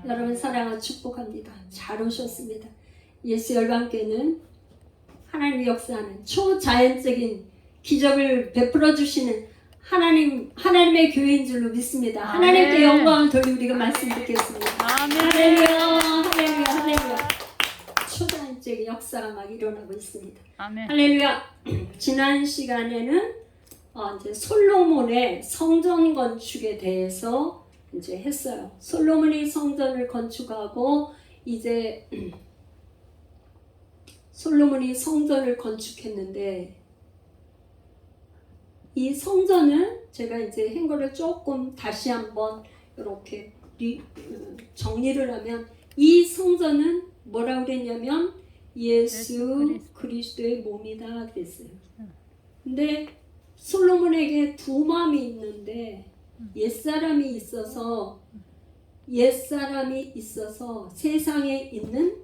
여러분 사랑하고 축복합니다. 잘 오셨습니다. 예수 열방교회는 하나님의 역사하는 초자연적인 기적을 베풀어 주시는 하나님의 교회인 줄로 믿습니다. 하나님께 영광을 돌리고 우리가 말씀 듣겠습니다. 할렐루야, 할렐루야, 할렐루야. 초자연적인 역사가 막 일어나고 있습니다. 아멘. 할렐루야. 지난 시간에는 이제 솔로몬의 성전 건축에 대해서 이제 했어요. 솔로몬이 성전을 건축하고 이제 솔로몬이 성전을 건축했는데 이 성전은 제가 이제 한 거를 조금 다시 한번 이렇게 정리를 하면 이 성전은 뭐라고 그랬냐면 예수 그리스도의 몸이다 그랬어요. 근데 솔로몬에게 두 마음이 있는데 옛사람이 있어서 세상에 있는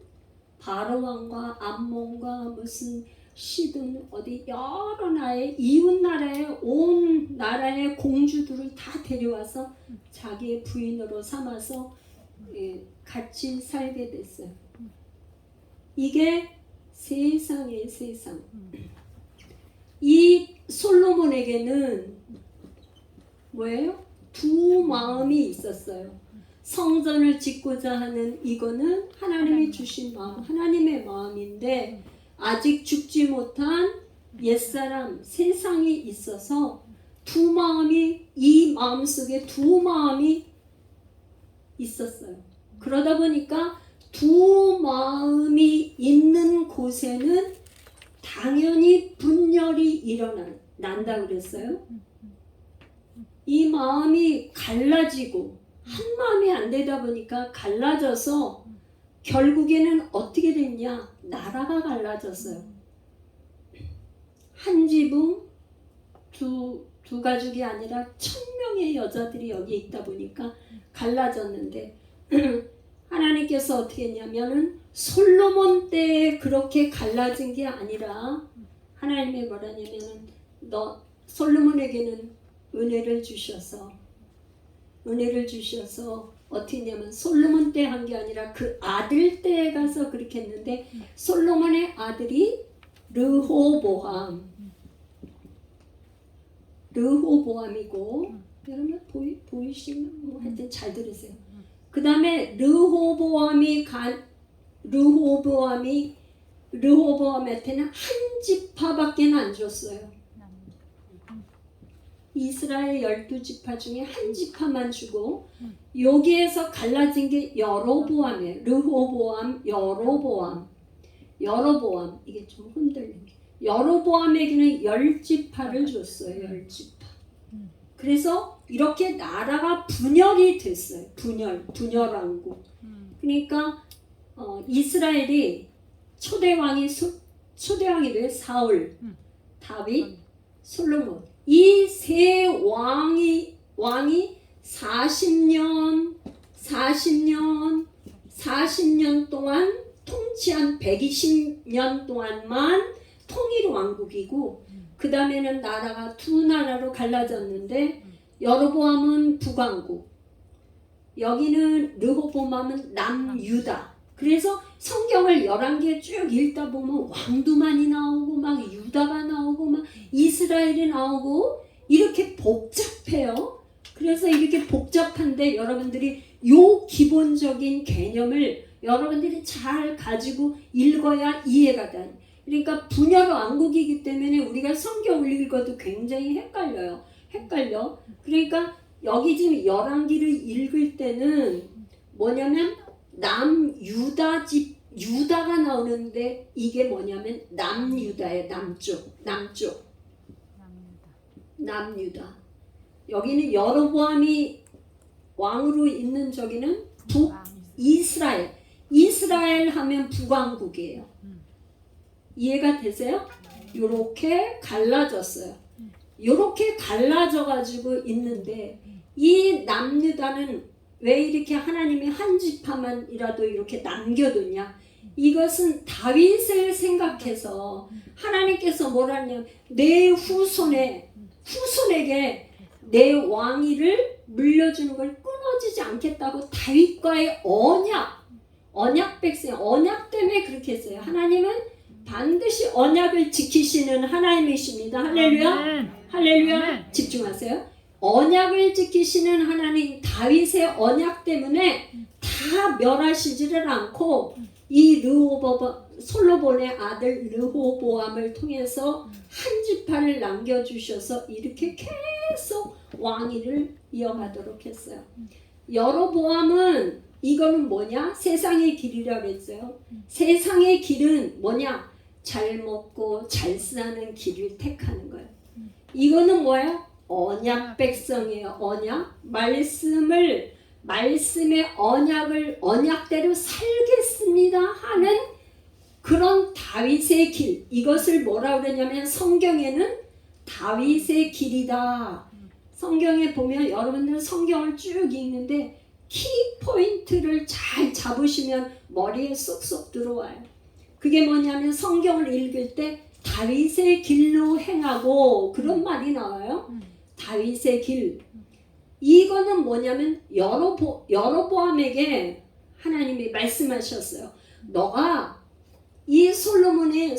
바로왕과 암몬과 무슨 시든 어디 여러 나라의 이웃 나라의 온 나라의 공주들을 다 데려와서 자기의 부인으로 삼아서 같이 살게 됐어요. 이게 세상의 세상. 이 솔로몬에게는 뭐예요? 두 마음이 있었어요. 성전을 짓고자 하는 이거는 하나님이 주신 마음, 하나님의 마음인데 아직 죽지 못한 옛사람, 세상이 있어서 두 마음이 이 마음속에 두 마음이 있었어요. 그러다 보니까 두 마음이 있는 곳에는 당연히 분열이 일어난다고 그랬어요. 이 마음이 갈라지고 한 마음이 안 되다 보니까 갈라져서 결국에는 어떻게 됐냐? 나라가 갈라졌어요. 한 지붕 두 가족이 아니라 1000명의 여자들이 여기 있다 보니까 갈라졌는데 하나님께서 어떻게 했냐면은 솔로몬 때에 그렇게 갈라진 게 아니라 하나님이 뭐라냐면은 솔로몬에게는 은혜를 주셔서 어떻게 했냐면 솔로몬 때 한 게 아니라 그 아들 때에 가서 그렇게 했는데 솔로몬의 아들이 르호보암이고 여러분 보이시면 하여튼 잘 들으세요. 그 다음에 르호보암한테는 한 지파밖에 안 줬어요. 이스라엘 12지파 중에 한 지파만 주고 여기에서 갈라진 게 여로보암이에요. 르호보암, 여로보암 이게 좀 흔들린 게 여로보암에게는 10지파를 줬어요. 10지파. 그래서 이렇게 나라가 분열이 됐어요. 분열왕국. 그러니까 이스라엘이 초대왕이 왜 사울, 다윗, 솔로몬 이 세 왕이 40년 동안 통치한 120년 동안만 통일 왕국이고 그 다음에는 나라가 두 나라로 갈라졌는데 여로보암은 북왕국, 여기는 르호보암은 남유다. 그래서 성경을 11개 쭉 읽다 보면 왕도 많이 나오고 막 유다가 나오고 막 이스라엘이 나오고 이렇게 복잡해요. 그래서 이렇게 복잡한데 여러분들이 요 기본적인 개념을 여러분들이 잘 가지고 읽어야 이해가 돼. 그러니까 분열 왕국이기 때문에 우리가 성경을 읽어도 굉장히 헷갈려. 그러니까 여기 지금 11기를 읽을 때는 뭐냐면 유다가 나오는데 이게 뭐냐면 남유다예요. 남유다. 여기는 여로보암이 왕으로 있는 저기는 이스라엘 하면 북왕국이에요. 이해가 되세요? 요렇게 갈라졌어요. 요렇게 갈라져 가지고 있는데 이 남유다는 왜 이렇게 하나님이 한 지파만이라도 이렇게 남겨두냐? 이것은 다윗을 생각해서 하나님께서 뭐라냐면 내 후손에게 내 왕위를 물려주는 걸 끊어지지 않겠다고 다윗과의 언약 백성, 언약 때문에 그렇게 했어요. 하나님은 반드시 언약을 지키시는 하나님이십니다. 할렐루야. 할렐루야. 집중하세요. 언약을 지키시는 하나님, 다윗의 언약 때문에 다 멸하시지를 않고 이 솔로몬의 아들 르호보암을 통해서 한 지파를 남겨주셔서 이렇게 계속 왕위를 이어가도록 했어요. 여로보암은 이거는 뭐냐? 세상의 길이라고 했어요. 세상의 길은 뭐냐? 잘 먹고 잘 사는 길을 택하는 거예요. 이거는 뭐예요? 언약 백성이에요. 언약. 말씀의 언약대로 살겠습니다 하는 그런 다윗의 길. 이것을 뭐라 그러냐면 성경에는 다윗의 길이다. 성경에 보면 여러분들 성경을 쭉 읽는데 키포인트를 잘 잡으시면 머리에 쏙쏙 들어와요. 그게 뭐냐면 성경을 읽을 때 다윗의 길로 행하고 그런 말이 나와요. 다윗의 길. 이거는 뭐냐면 여로보암에게 하나님이 말씀하셨어요. 너가 이 솔로몬이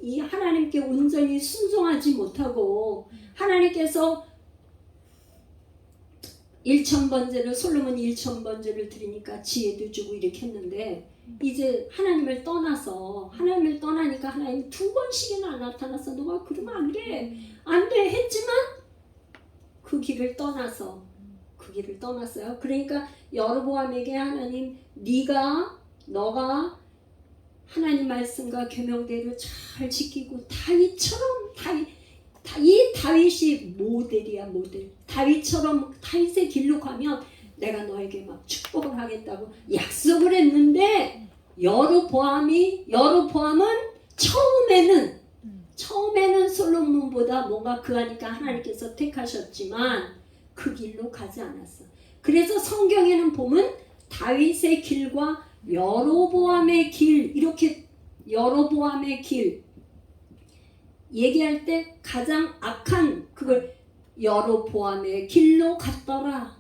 이 하나님께 온전히 순종하지 못하고 하나님께서 1,000번제를 솔로몬이 1,000번제를 드리니까 지혜도 주고 이렇게 했는데 이제 하나님을 떠나니까 하나님 2번씩이나 나타나서 너가 그러면 안 돼 했지만 그 길을 떠났어요. 그러니까 여로보암에게 하나님 너가 하나님 말씀과 계명대로 잘 지키고 이 다윗이 모델이야, 모델. 다윗의 길로 가면 내가 너에게 막 축복을 하겠다고 약속을 했는데 여로보암은 처음에는 솔로몬보다 뭔가 그하니까 하나님께서 택하셨지만 그 길로 가지 않았어. 그래서 성경에는 보면 다윗의 길과 여로보암의 길, 이렇게 여로보암의 길 얘기할 때 가장 악한 그걸 여로보암의 길로 갔더라.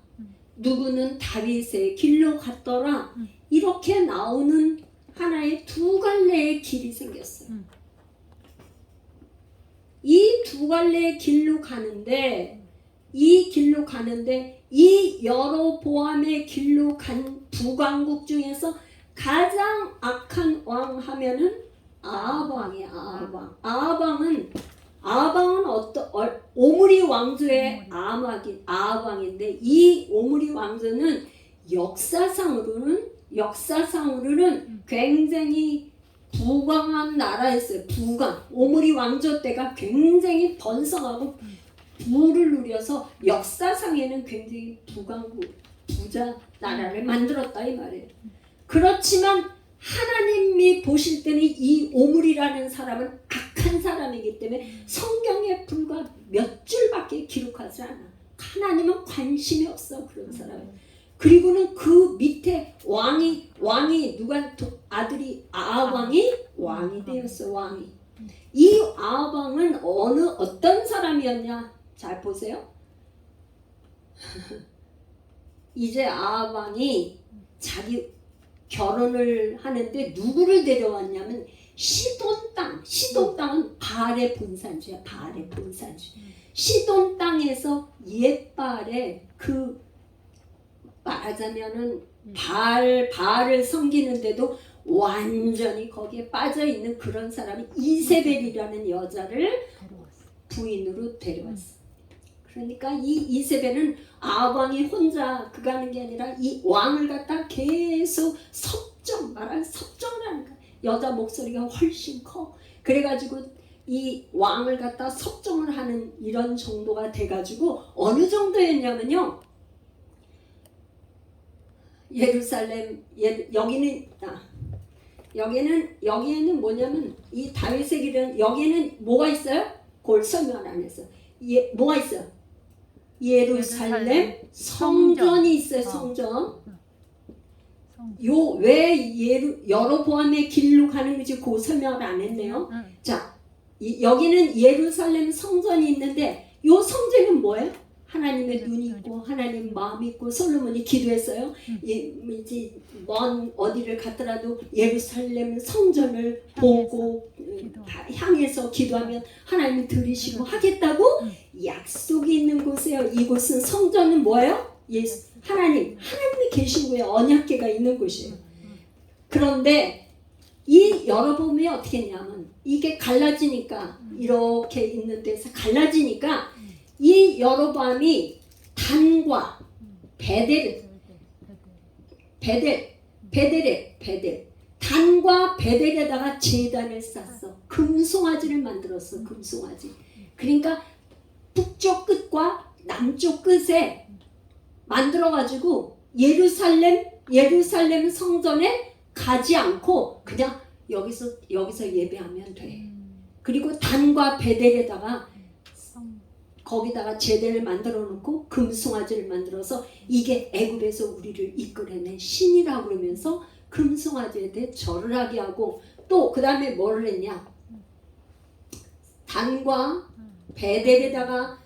누구는 다윗의 길로 갔더라. 이렇게 나오는 하나의 두 갈래의 길이 생겼어요. 이 두 갈래의 길로 가는데 이 여로보암의 길로 간 두 강국 중에서 가장 악한 왕 하면은 아합왕이야. 아합왕은 오므리 왕조의 아합왕인데 이 오므리 왕조는 역사상으로는 굉장히 부강한 나라였어요. 오므리 왕조 때가 굉장히 번성하고 부를 누려서 역사상에는 굉장히 부자 나라를 만들었다 이 말이에요. 그렇지만 하나님이 보실 때는 이 오므리라는 사람은 악한 사람이기 때문에 성경에 불과 몇 줄밖에 기록하지 않아. 하나님은 관심이 없어 그런 사람. 그리고는 그 밑에 왕이 아들이 아합왕이 왕이 되었어. 왕이. 이 아합왕은 어떤 사람이었냐? 잘 보세요. 이제 아합왕이 자기 결혼을 하는데 누구를 데려왔냐면 시돈 땅은 바알의 본산주야. 시돈 땅에서 옛바알의 그 말하자면은 바알을 섬기는데도 완전히 거기에 빠져있는 그런 사람이 이세벨이라는 여자를 부인으로 데려왔어. 그러니까 이 이세벨은 아합왕이 혼자 그가는 게 아니라 이 왕을 갖다 계속 섭정을 하는 거야. 여자 목소리가 훨씬 커. 그래가지고 이 왕을 갖다 섭정을 하는 이런 정도가 돼가지고 어느 정도였냐면요. 예루살렘 여기에는 뭐냐면 이 다윗의 길은 여기에는 뭐가 있어요? 그걸 설명 안 했어. 뭐가 있어요? 예루살렘 성전이 있어요. 성전. 왜 여로보암의 길로 가는 건지 그 설명을 안 했네요. 자, 여기는 예루살렘 성전이 있는데 요 성전은 뭐예요? 하나님의 눈이 있고 하나님 마음이 있고 솔로몬이 기도했어요. 이제 먼 어디를 갔더라도 예루살렘 성전을 보고 향해서 기도하면 하나님이 들으시고 하겠다고 약속이 있는 곳이에요. 이곳은 성전은 뭐예요? 예수 하나님이 계신 곳에 언약궤가 있는 곳이에요. 그런데 이 여로보암이 어떻게 했냐면 이게 갈라지니까 이렇게 있는 데서 갈라지니까 이 여로보암이 단과 베델 단과 베델에다가 제단을 쌓았어. 금송아지를 만들었어. 금송아지. 그러니까 북쪽 끝과 남쪽 끝에 만들어가지고 예루살렘 성전에 가지 않고 그냥 여기서 예배하면 돼. 그리고 단과 베델에다가 거기다가 제단을 만들어 놓고 금송아지를 만들어서 이게 애굽에서 우리를 이끌어낸 신이라고 그러면서 금송아지에 대해 절을 하게 하고 또 그 다음에 뭘 했냐 단과 베델에다가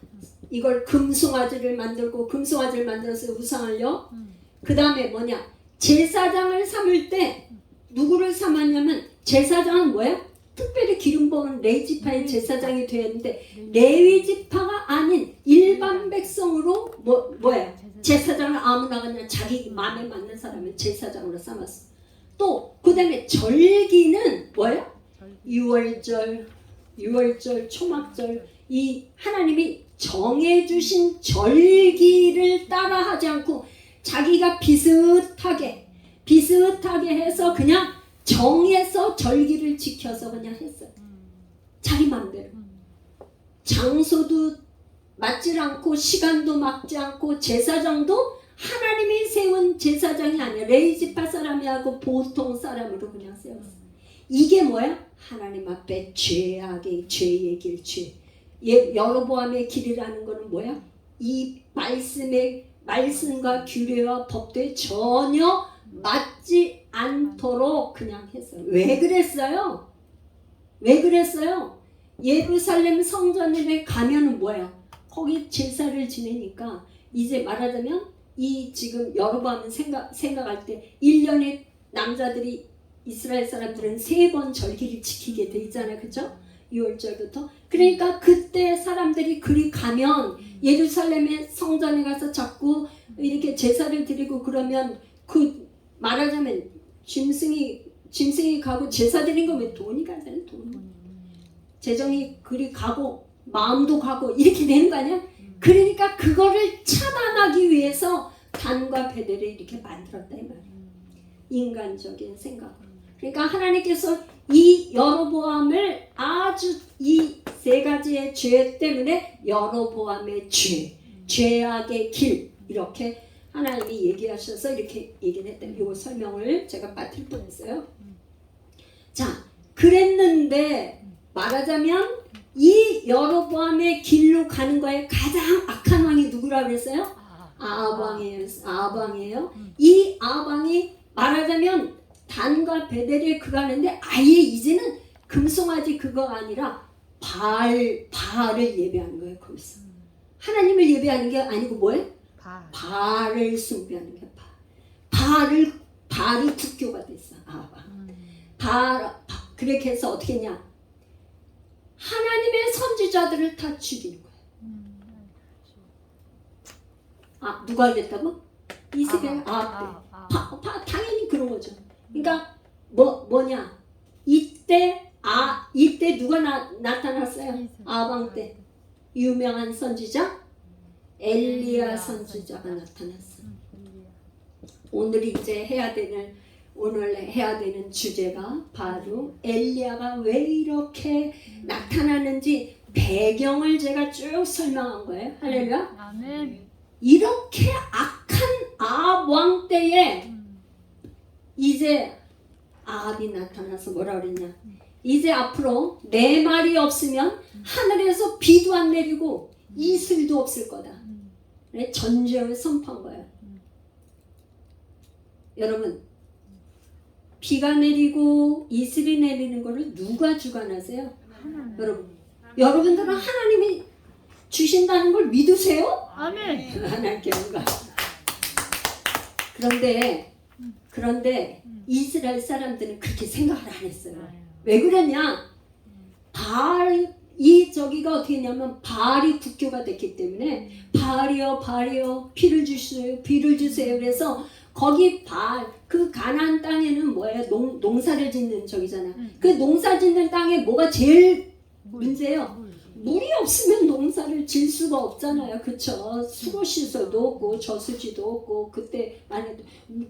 이걸 금송아지를 만들고 금송아지를 만들어서 우상을요. 그 다음에 뭐냐 제사장을 삼을 때 누구를 삼았냐면 제사장은 뭐야? 특별히 기름 부은 레위지파의 제사장이 되었는데 레위지파가 아닌 일반 백성으로 뭐야? 제사장을 아무나 그냥 자기 마음에 맞는 사람을 제사장으로 삼았어. 또 그다음에 절기는 뭐야? 유월절, 초막절 이 하나님이 정해주신 절기를 따라하지 않고 자기가 비슷하게 해서 그냥 정해서 절기를 지켜서 그냥 했어요. 자기 맘대로. 장소도 맞지 않고 시간도 맞지 않고 제사장도 하나님이 세운 제사장이 아니야. 레위지파 사람이 하고 보통 사람으로 그냥 세웠어. 이게 뭐야? 하나님 앞에 죄의 길, 여로보암의 길이라는 거는 뭐야? 이 말씀과 규례와 법도에 전혀 맞지 않도록 그냥 했어요. 왜 그랬어요? 예루살렘 성전에 가면은 뭐야? 거기 제사를 지내니까 이제 말하자면 이 지금 여로보암은 생각할 때 1년에 남자들이 이스라엘 사람들은 3번 절기를 지키게 돼 있잖아요. 그죠? 6월절부터. 그러니까 그때 사람들이 그리 가면 예루살렘의 성전에 가서 자꾸 이렇게 제사를 드리고 그러면 그 말하자면 짐승이 가고 제사 드린 거면 돈이 가잖아요. 돈. 재정이 그리 가고 마음도 가고 이렇게 되는 거 아니야? 그러니까 그거를 차단하기 위해서 단과 베델을 이렇게 만들었다 이 말이야. 인간적인 생각으로. 그러니까 하나님께서 이 여로보암을 아주 이 3가지의 죄 때문에 여로보암의 죄악의 길 이렇게 하나님이 얘기하셔서 이렇게 얘기를 했대요. 이거 설명을 제가 빠뜨릴 뻔했어요. 자, 그랬는데 말하자면 이 여로보암의 길로 가는 거에 가장 악한 왕이 누구라고 그랬어요? 아합왕이에요. 이 아합왕이 말하자면 단과 베델에 그가는데 아예 이제는 금송아지 그거가 아니라 바알을 예배하는 거예요. 거기서 하나님을 예배하는 게 아니고 뭐예요? 바알을 숭배하는 게 바알이 국교가 됐어. 그렇게 해서 어떻게 했냐? 하나님의 선지자들을 다 죽이는 거예요. 누가 그랬다고? 이세벨 당연히 그런 거죠. 그러니까 뭐냐? 이때 누가 나타났어요? 아방 때 유명한 선지자 엘리야 선지자가 나타났어. 오늘 해야 되는 주제가 바로 엘리야가 왜 이렇게 나타나는지 배경을 제가 쭉 설명한 거예요. 할렐루야. 아멘. 이렇게 악한 아합 왕 때에 이제 아합이 나타나서 뭐라 그랬냐? 이제 앞으로 내 말이 없으면 하늘에서 비도 안 내리고 이슬도 없을 거다. 전쟁을 선포한 거예요. 여러분, 비가 내리고 이슬이 내리는 거를 누가 주관하세요? 여러분들은 하나님이 주신다는 걸 믿으세요? 아멘. 하나님께 영광. 그런데 이스라엘 사람들은 그렇게 생각을 안 했어요. 왜 그러냐? 저기가 어떻게 했냐면 바알이 국교가 됐기 때문에 바알이여 피를 주세요. 그래서 거기 바알 그 가나안 땅에는 뭐예요? 농사를 짓는 저기잖아. 그 농사 짓는 땅에 뭐가 제일 문제예요? 물이 없으면 농사를 질 수가 없잖아요. 그쵸? 수로시설도 없고 저수지도 없고 그때 만약에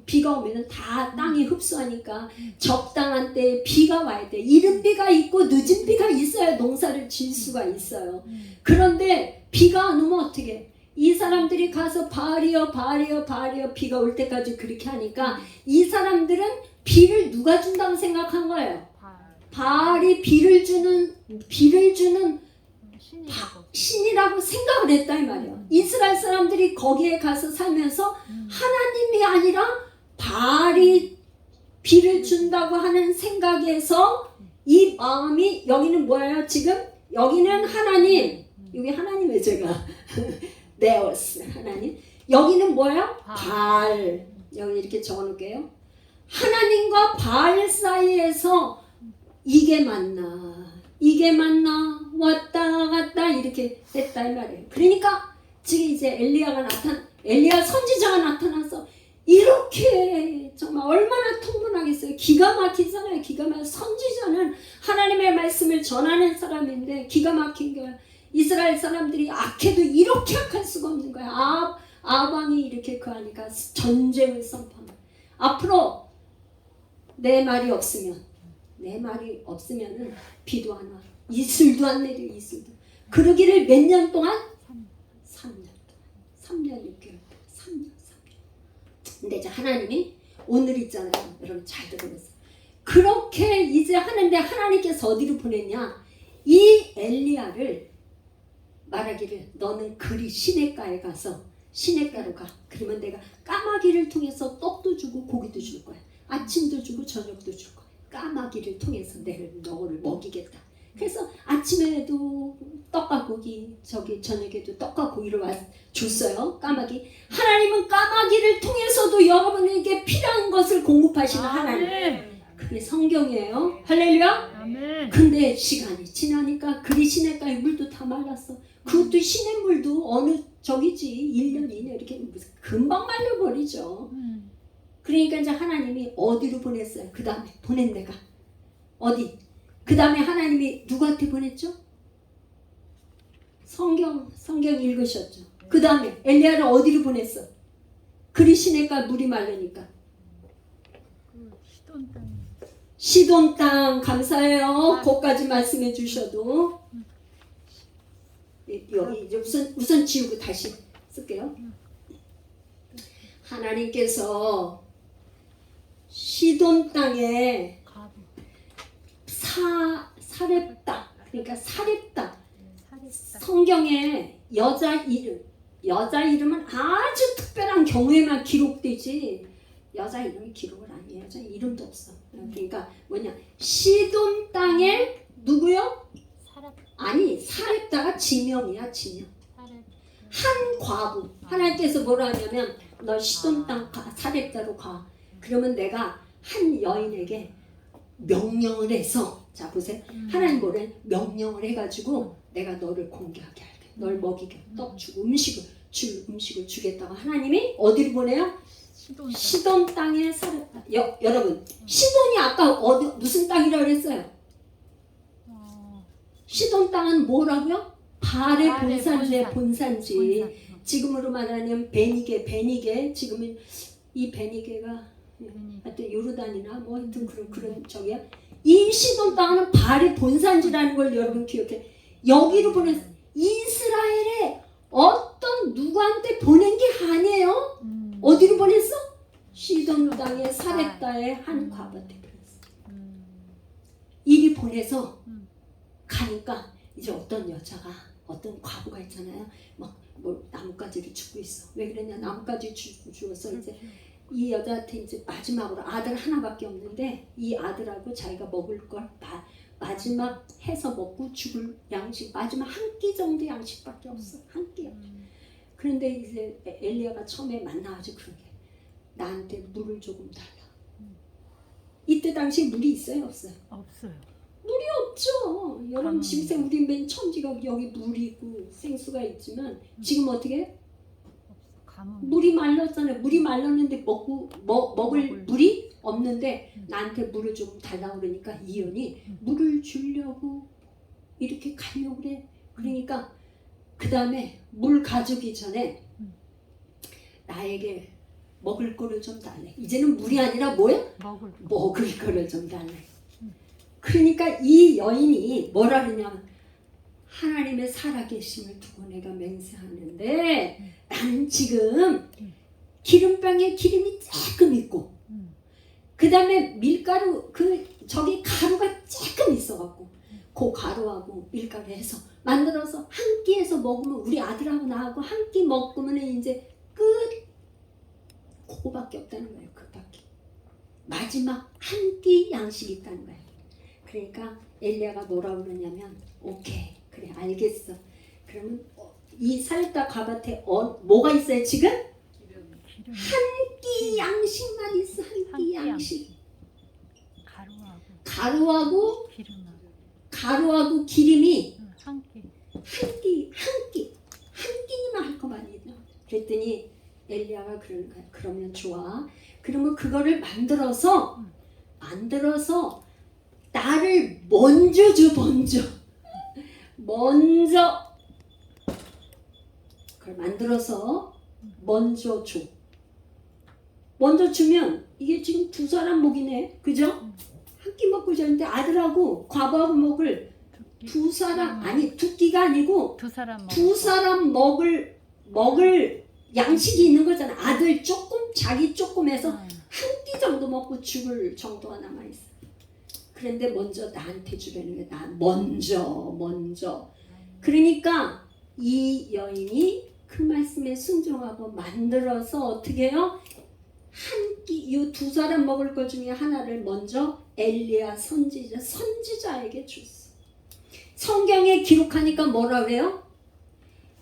비가 오면 다 땅이 흡수하니까 적당한 때에 비가 와야 돼. 이른 비가 있고 늦은 비가 있어야 농사를 질 수가 있어요. 그런데 비가 안 오면 어떻게 해? 이 사람들이 가서 바알이여 비가 올 때까지 그렇게 하니까 이 사람들은 비를 누가 준다고 생각한 거예요? 바알이 비를 주는 신이라고 생각을 했다 이 말이에요. 이스라엘 사람들이 거기에 가서 살면서 하나님이 아니라 바알이 비를 준다고 하는 생각에서 이 마음이 여기는 뭐예요? 지금 여기는 하나님, 여기 하나님의 제가 네오스 하나님, 여기는 뭐예요? 바알. 여기 이렇게 적어놓을게요. 하나님과 바알 사이에서 이게 맞나 왔다 갔다 이렇게 했다 이 말이에요. 그러니까 지금 이제 엘리야 선지자가 나타나서 이렇게 정말 얼마나 통분하겠어요. 기가 막히잖아요. 기가 막힌 선지자는 하나님의 말씀을 전하는 사람인데 기가 막힌 거야. 이스라엘 사람들이 악해도 이렇게 악할 수가 없는 거야. 아방이 이렇게 그하니까 전쟁을 선포합니다. 앞으로 내 말이 없으면은 비도 안 와. 이슬도 안 내려. 이슬도. 그러기를 몇 년 동안? 3년 동안. 3년 6개월. 3년. 근데 이제 하나님이 오늘 있잖아요. 여러분 잘 들어보세요. 그렇게 이제 하는데 하나님께서 어디로 보냈냐? 이 엘리야를 말하기를 너는 그리 시냇가에 가서 시냇가로 가. 그러면 내가 까마귀를 통해서 떡도 주고 고기도 줄 거야. 아침도 주고 저녁도 줄 거야. 까마귀를 통해서 너를 먹이겠다. 그래서 아침에도 떡과 고기, 저녁에도 떡과 고기를 줬어요. 까마귀. 하나님은 까마귀를 통해서도 여러분에게 필요한 것을 공급하시는 하나님. 그게 성경이에요. 할렐루야. 아멘. 근데 시간이 지나니까 그리 시냇가에 물도 다 말랐어. 그것도 시냇물도 어느 저기지 1년 2년 이렇게 금방 말려버리죠. 그러니까 이제 하나님이 어디로 보냈어요? 그 다음에 보낸 데가 어디? 그 다음에 하나님이 누구한테 보냈죠? 성경 읽으셨죠? 그 다음에 엘리야를 어디로 보냈어? 그리 시냇가 물이 마르니까 시돈 땅. 감사해요. 거기까지 말씀해 주셔도 여기 이제 우선 지우고 다시 쓸게요. 하나님께서 시돈 땅에 사렙다, 그러니까 사렙다. 성경에 여자 이름은 아주 특별한 경우에만 기록되지 여자 이름이 기록을 안 해요. 여자 이름도 없어. 그러니까 뭐냐, 시돈 땅에 누구요? 아니, 사렙다가 지명이야. 지명. 한 과부. 하나님께서 뭐라 하냐면 너 시돈 땅 사렙다로 가. 그러면 내가 한 여인에게 명령을 해서, 자 보세요. 하나님 뭐래? 명령을 해가지고 내가 너를 공개하게 할게. 널 먹이게. 떡 주고 음식을 주겠다고 하나님이 어디로 보내요? 시돈 땅에 살았다. 여러분, 시돈이 아까 무슨 땅이라고 그랬어요? 시돈 땅은 뭐라고요? 바알의 본산지. 지금으로 말하면 베니게. 지금은 이 베니게가 하여튼 요르단이나 뭐 하여튼 그런 저기야. 이 시돈 땅은 바알의 본산지라는 걸 여러분 기억해. 여기로 보냈어. 이스라엘에 어떤 누구한테 보낸 게 아니에요. 어디로 보냈어? 시돈 땅의 사렙다의 한 과부한테 보냈어. 이리 보내서 가니까 이제 어떤 여자가, 어떤 과부가 있잖아요. 막 뭐 나뭇가지를 줍고 있어. 왜 그러냐? 나뭇가지 주어서 이제 이 여자한테 이제 마지막으로 아들 하나밖에 없는데 이 아들하고 자기가 먹을 걸 마지막 해서 먹고 죽을 양식 마지막 한 끼 정도 양식밖에 없어. 한 끼야. 그런데 이제 엘리야가 처음에 만나가지고 그러게 나한테 물을 조금 달라. 이때 당시 물이 있어요, 없어요? 없어요. 물이 없죠. 여러분 지금 우리 맨 천지가 여기 물이 있고 생수가 있지만 지금 어떻게? 물이 말랐잖아요. 물이 말랐는데 먹을 물이 없는데 나한테 물을 좀 달라고 그러니까 이연이 물을 주려고 이렇게 가려고 그래. 그러니까 그 다음에 물 가져오기 전에 나에게 먹을 거를 좀 달래. 이제는 물이 아니라 뭐야? 먹을 거를 좀 달래. 그러니까 이 여인이 뭐라 그러냐면 하나님의 살아계심을 두고 내가 맹세하는데 나는 지금 기름병에 기름이 조금 있고 그 다음에 밀가루 저기 가루가 조금 있어갖고 그 가루하고 밀가루 해서 만들어서 한 끼 해서 먹으면 우리 아들하고 나하고 한 끼 먹으면 이제 끝. 그거밖에 없다는 거예요. 그밖에. 마지막 한 끼 양식이 있다는 거예요. 그러니까 엘리야가 뭐라고 그러냐면 오케이 그래 알겠어. 그러면 이 사렙다 가밭에 뭐가 있어요 지금? 한 끼 양식만 있어. 한 끼 양식. 가루하고 기름이 한 끼니만 할 거만 있나? 그랬더니 엘리야가 그러는 거야. 그러면 좋아. 그러면 그거를 만들어서 나를 먼저 줘. 먼저 그걸 만들어서 먼저 줘. 먼저 주면 이게 지금 두 사람 목이네. 그죠? 한 끼 먹고 자는데 아들하고 과부하고 먹을 두 사람 아니 두 끼가 아니고 두 사람 먹을 양식이 있는 거잖아. 아들 조금 자기 조금 해서 한 끼 정도 먹고 죽을 정도가 남아있어. 그런데 먼저 나한테 주려는 게 나 먼저. 그러니까 이 여인이 그 말씀에 순종하고 만들어서 어떻게 해요? 한 끼, 이 두 사람 먹을 것 중에 하나를 먼저 엘리야 선지자에게 줬어. 성경에 기록하니까 뭐라 그래요?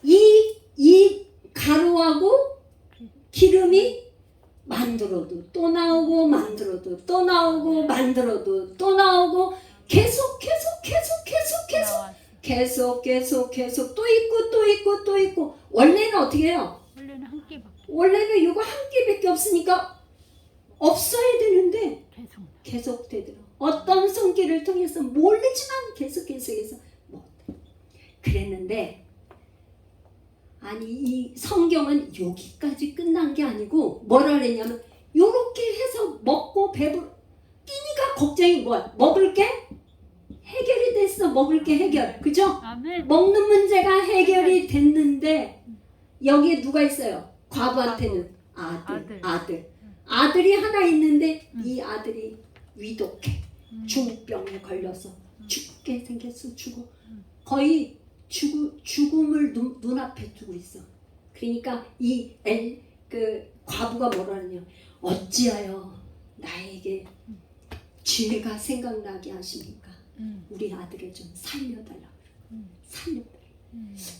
이 가루하고 기름이 만들어도 또 나오고 만들어도 또 나오고 만들어도 또 나오고 계속 또 있고 원래는 어떻게 해요? 원래는 이거 한 끼밖에 없으니까 없어야 되는데 계속 되더라. 어떤 손길을 통해서 모르지만 계속해서 그랬는데 아니 이 성경은 여기까지 끝난 게 아니고 뭐라 그랬냐면 요렇게 해서 먹고 끼니가 걱정이 뭐야? 먹을 게 해결이 됐어. 먹을 게 해결. 그죠? 아멘. 먹는 문제가 해결이 됐는데 여기에 누가 있어요? 과부한테는 아들이 하나 있는데 이 아들이 위독해. 중병에 걸려서 죽게 생겼어. 죽어. 거의 죽음을 눈앞에 두고 있어. 그러니까 그 과부가 뭐라 하냐? 어찌하여 나에게 죄가 생각나게 하십니까? 우리 아들을 좀 살려달라.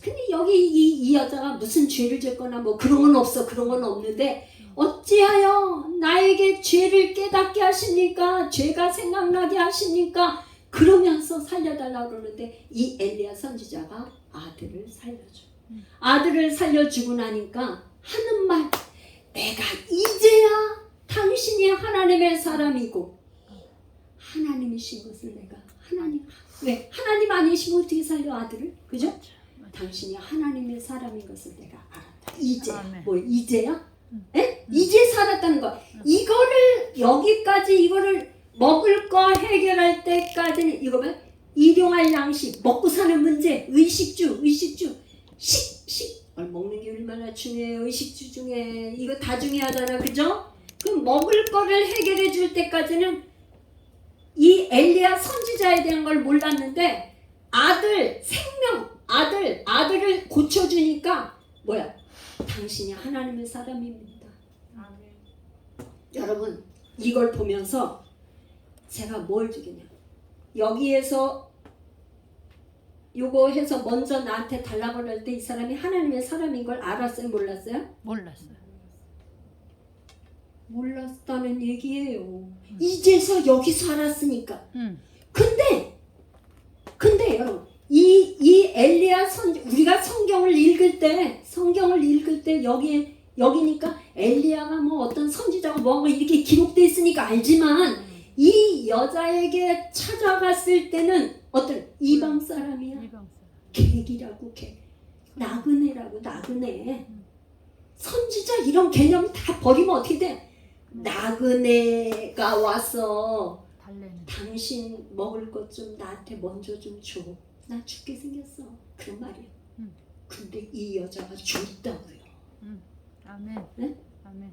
근데 여기 이 여자가 무슨 죄를 졌거나 뭐 그런 건 없어. 그런 건 없는데 어찌하여 나에게 죄를 깨닫게 하십니까? 죄가 생각나게 하십니까? 그러면서 살려달라고 그러는데 이 엘리야 선지자가 아들을 살려줘. 아들을 살려주고 나니까 하는 말, 내가 이제야 당신이 하나님의 사람이고 하나님이신 것을 내가 왜? 하나님 아니시면 어떻게 살려 아들을? 그죠? 당신이 하나님의 사람인 것을 내가 알았다. 이제야. 이제야? 에? 이제 살았다는 거. 이거를 여기까지 이거를 먹을 거 해결할 때까지는 이거면 일용할 양식, 먹고 사는 문제, 의식주, 먹는 게 얼마나 중요해요. 의식주 중에 이거 다 중요하잖아, 그죠? 그럼 먹을 거를 해결해 줄 때까지는 이 엘리야 선지자에 대한 걸 몰랐는데 아들을 고쳐주니까 뭐야? 당신이 하나님의 사람입니다. 여러분 이걸 보면서 제가 뭘 주겠냐, 여기에서 요거 해서 먼저 나한테 달라고 할 때 이 사람이 하나님의 사람인 걸 알았어요? 몰랐어요? 몰랐어요. 몰랐다는 얘기예요. 이제서 여기서 알았으니까. 근데 여러분 이 엘리야 우리가 성경을 읽을 때 여기니까 엘리야가 뭐 어떤 선지자가 뭐 이렇게 기록돼 있으니까 알지만 이 여자에게 찾아갔을 때는 어떤 이방 사람이야. 객이라고, 객. 나그네라고, 나그네. 선지자 이런 개념 다 버리면 어떻게 돼? 나그네가 와서 당신 먹을 것 좀 나한테 먼저 좀 줘. 나 죽게 생겼어. 그런 말이야. 근데 이 여자가 줬다고요. 아멘. 네? 아멘.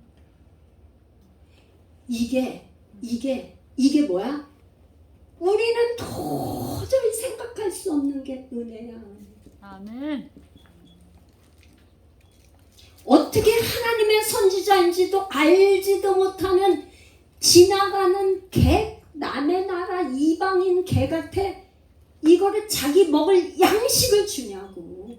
이게 뭐야? 우리는 도저히 생각할 수 없는 게 은혜야. 아멘. 어떻게 하나님의 선지자인지도 알지도 못하는 지나가는 개, 남의 나라 이방인 개같아 이거를 자기 먹을 양식을 주냐고.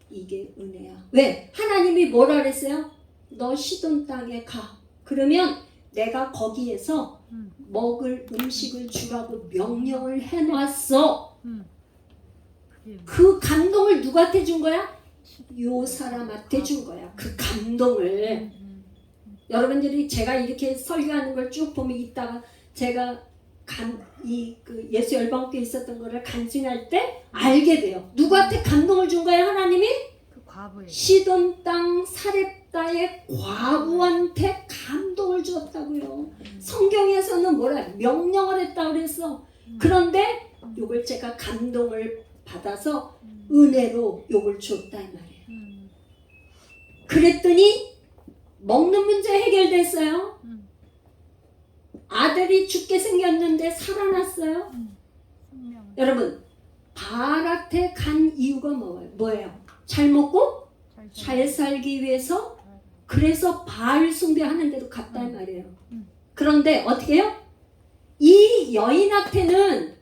이게 은혜야. 왜? 하나님이 뭐라 그랬어요? 너 시돈 땅에 가. 그러면 내가 거기에서 먹을 음식을 주라고 명령을 해놨어. 그 감동을 누구한테 준 거야? 요 사람한테 준 거야. 그 감동을. 여러분들이 제가 이렇게 설교하는 걸 쭉 보면 이따가 제가 그 예수 열방교에 있었던 거를 간증할 때 알게 돼요. 누구한테 감동을 준 거예요? 하나님이? 그 과부에. 시돈 땅 사렙다의 과부한테 감동을 주었다고요. 성경에서는 뭐라 명령을 했다고 그랬어. 그런데 요걸 제가 감동을 받아서 은혜로 요걸 줬다 이 말이에요. 그랬더니 먹는 문제 해결됐어요. 아들이 죽게 생겼는데 살아났어요. 여러분 바알한테 간 이유가 뭐예요? 잘 먹고 잘 살기 위해서. 그래서 바알 숭배하는 데도 갔다 이 말이에요. 그런데 어떻게 해요? 이 여인한테는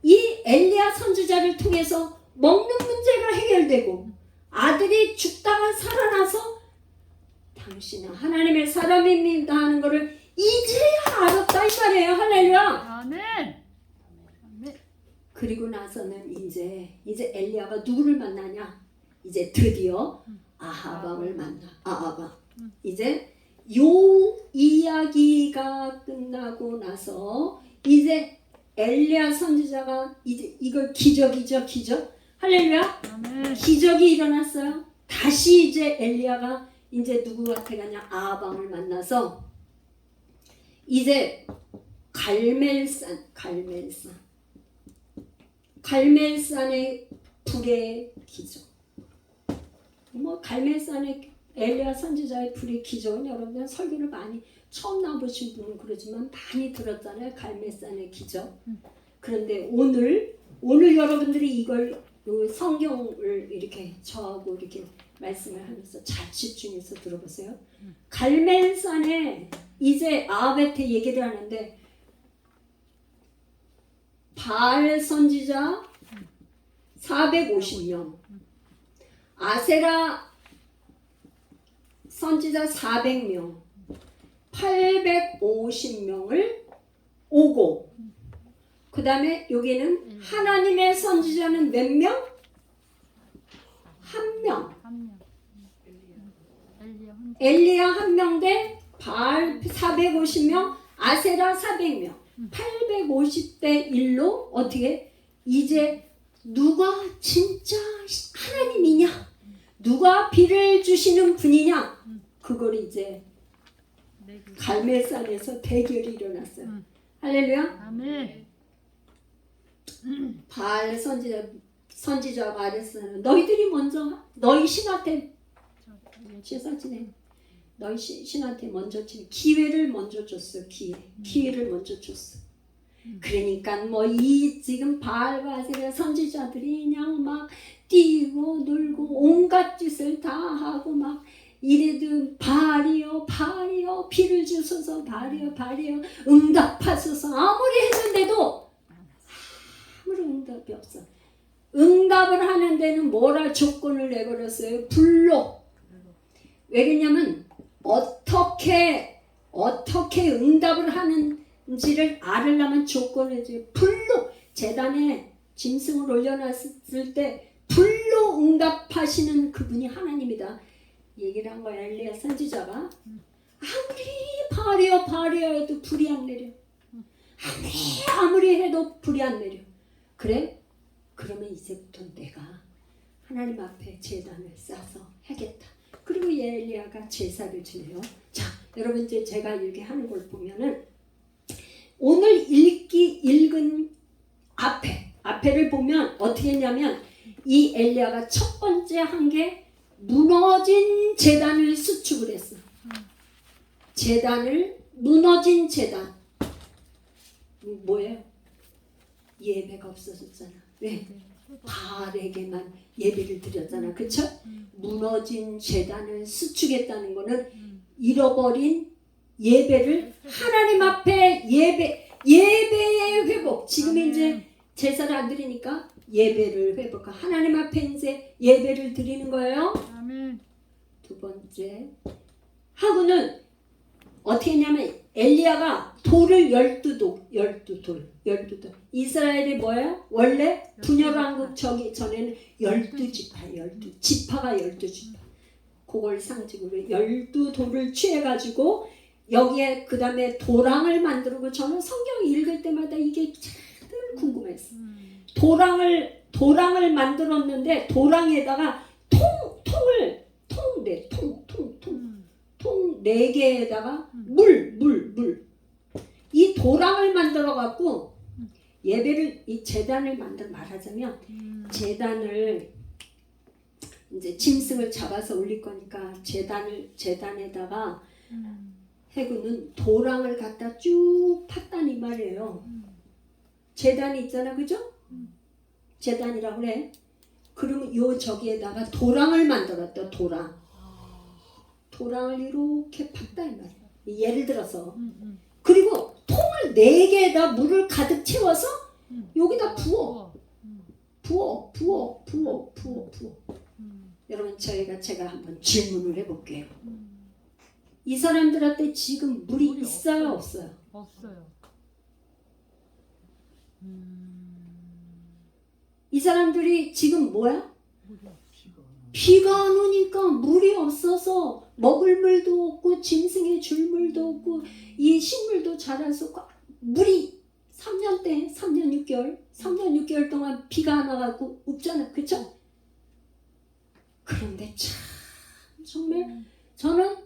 이 엘리야 선지자를 통해서 먹는 문제가 해결되고 아들이 죽다가 살아나서 당신은 하나님의 사람입니다 하는 것을 이제야 알았다 이 말이에요. 할렐루야. 아멘. 아멘. 그리고 나서는 이제 엘리야가 누구를 만나냐? 이제 드디어 아하방을 만나. 아하방. 이제 요 이야기가 끝나고 나서 이제 엘리야 선지자가 이제 이걸 기적이죠, 기적. 할렐루야. 아멘. 기적이 일어났어요. 다시 이제 엘리야가 이제 누구한테 가냐? 아하방을 만나서 이제 갈멜산의 불의 기적. 뭐 갈멜산의 엘리야 선지자의 불의 기적은 여러분들 설교를 많이 처음 나와보신 분은 그러지만 많이 들었잖아요. 갈멜산의 기적. 그런데 오늘 여러분들이 이걸 성경을 이렇게 저하고 이렇게 말씀을 하면서 잘 집중해서 들어보세요. 갈멜산에 이제 아합한테 얘기를 하는데 바알 선지자 450명, 아세라 선지자 400명, 850명을 오고, 그 다음에 여기는 하나님의 선지자는 몇 명? 한 명. 엘리야 한 명 대 바알 450명, 아세라 400명, 850대 1로 어떻게 이제 누가 진짜 하나님이냐, 누가 비를 주시는 분이냐, 그걸 이제 갈멜산에서 대결이 일어났어요. 할렐루야. 아멘. 바알 선지자가 말했어요. 너희들이 먼저 너희 신한테 너희 신한테 먼저 기회를 먼저 줬어. 기회를 먼저 줬어. 그러니까 뭐 이 지금 바알과 아세라 선지자들이 그냥 막 뛰고 놀고 온갖 짓을 다 하고 막 이래도 바알이여 바알이여 비를 주소서 바알이여 바알이여 응답하소서 아무리 했는데도 아무런 응답이 없어. 응답을 하는 데는 뭐라 조건을 내버렸어요? 불로. 왜 그러냐면 어떻게 응답을 하는지를 알으려면 조건을 줘요. 불로. 제단에 짐승을 올려놨을 때 불로 응답하시는 그분이 하나님이다. 얘기를 한 거야. 엘리야 선지자가. 아무리 바알이여 해도 불이 안 내려. 아무리 해도 불이 안 내려. 그래? 그러면 이제부터 내가 하나님 앞에 제단을 쌓아서 하겠다. 그리고 엘리야가 제사를 지내요. 자, 여러분 이제 제가 이렇게 하는 걸 보면은 오늘 읽은 앞에를 보면 어떻게 했냐면 이 엘리야가 첫 번째 한 게 무너진 제단을 수축을 했어. 무너진 제단. 뭐예요? 예배가 없어졌잖아. 왜? 바알에게만 예배를 드렸잖아. 그쵸? 무너진 제단을 수축했다는 거는 잃어버린 예배를 하나님 앞에 예배의 회복. 지금 이제 제사를 안 드리니까 예배를 회복하고 하나님 앞에 이제 예배를 드리는 거예요. 아멘. 두 번째 하고는 어떻게 했냐면 엘리야가 돌을 12돌. 이스라엘이 뭐예요? 원래 분열왕국 저기 전에는 12지파, 지파가 12지파. 그걸 상징으로 12돌을 취해가지고 여기에 그 다음에 도랑을 만들고 저는 성경 읽을 때마다 이게 늘 궁금했어. 도랑을 만들었는데 도랑에다가 통 4개에다가 물. 이 도랑을 만들어 갖고 예배를 이 제단을 말하자면 제단을 이제 짐승을 잡아서 올릴 거니까 제단에다가 해구는 도랑을 갖다 쭉 팠다는 이 말이에요. 제단이 있잖아, 그죠? 제단이라고 그래. 그러면 요 저기에다가 도랑을 만들었다. 도랑을 이렇게 팠다 이 말이야. 예를 들어서 그리고 통을 4개에다 물을 가득 채워서 여기다 부어. 여러분 제가 한번 질문을 해볼게요. 이 사람들한테 지금 물이 있어요, 없어요? 없어요. 이 사람들이 지금 뭐야? 비가 안 오니까 물이 없어서 먹을 물도 없고 짐승에 줄 물도 없고 이 식물도 자랄 수 없고 물이 3년 6개월 동안 비가 안 와갖고 없잖아. 그쵸? 그런데 참 정말 저는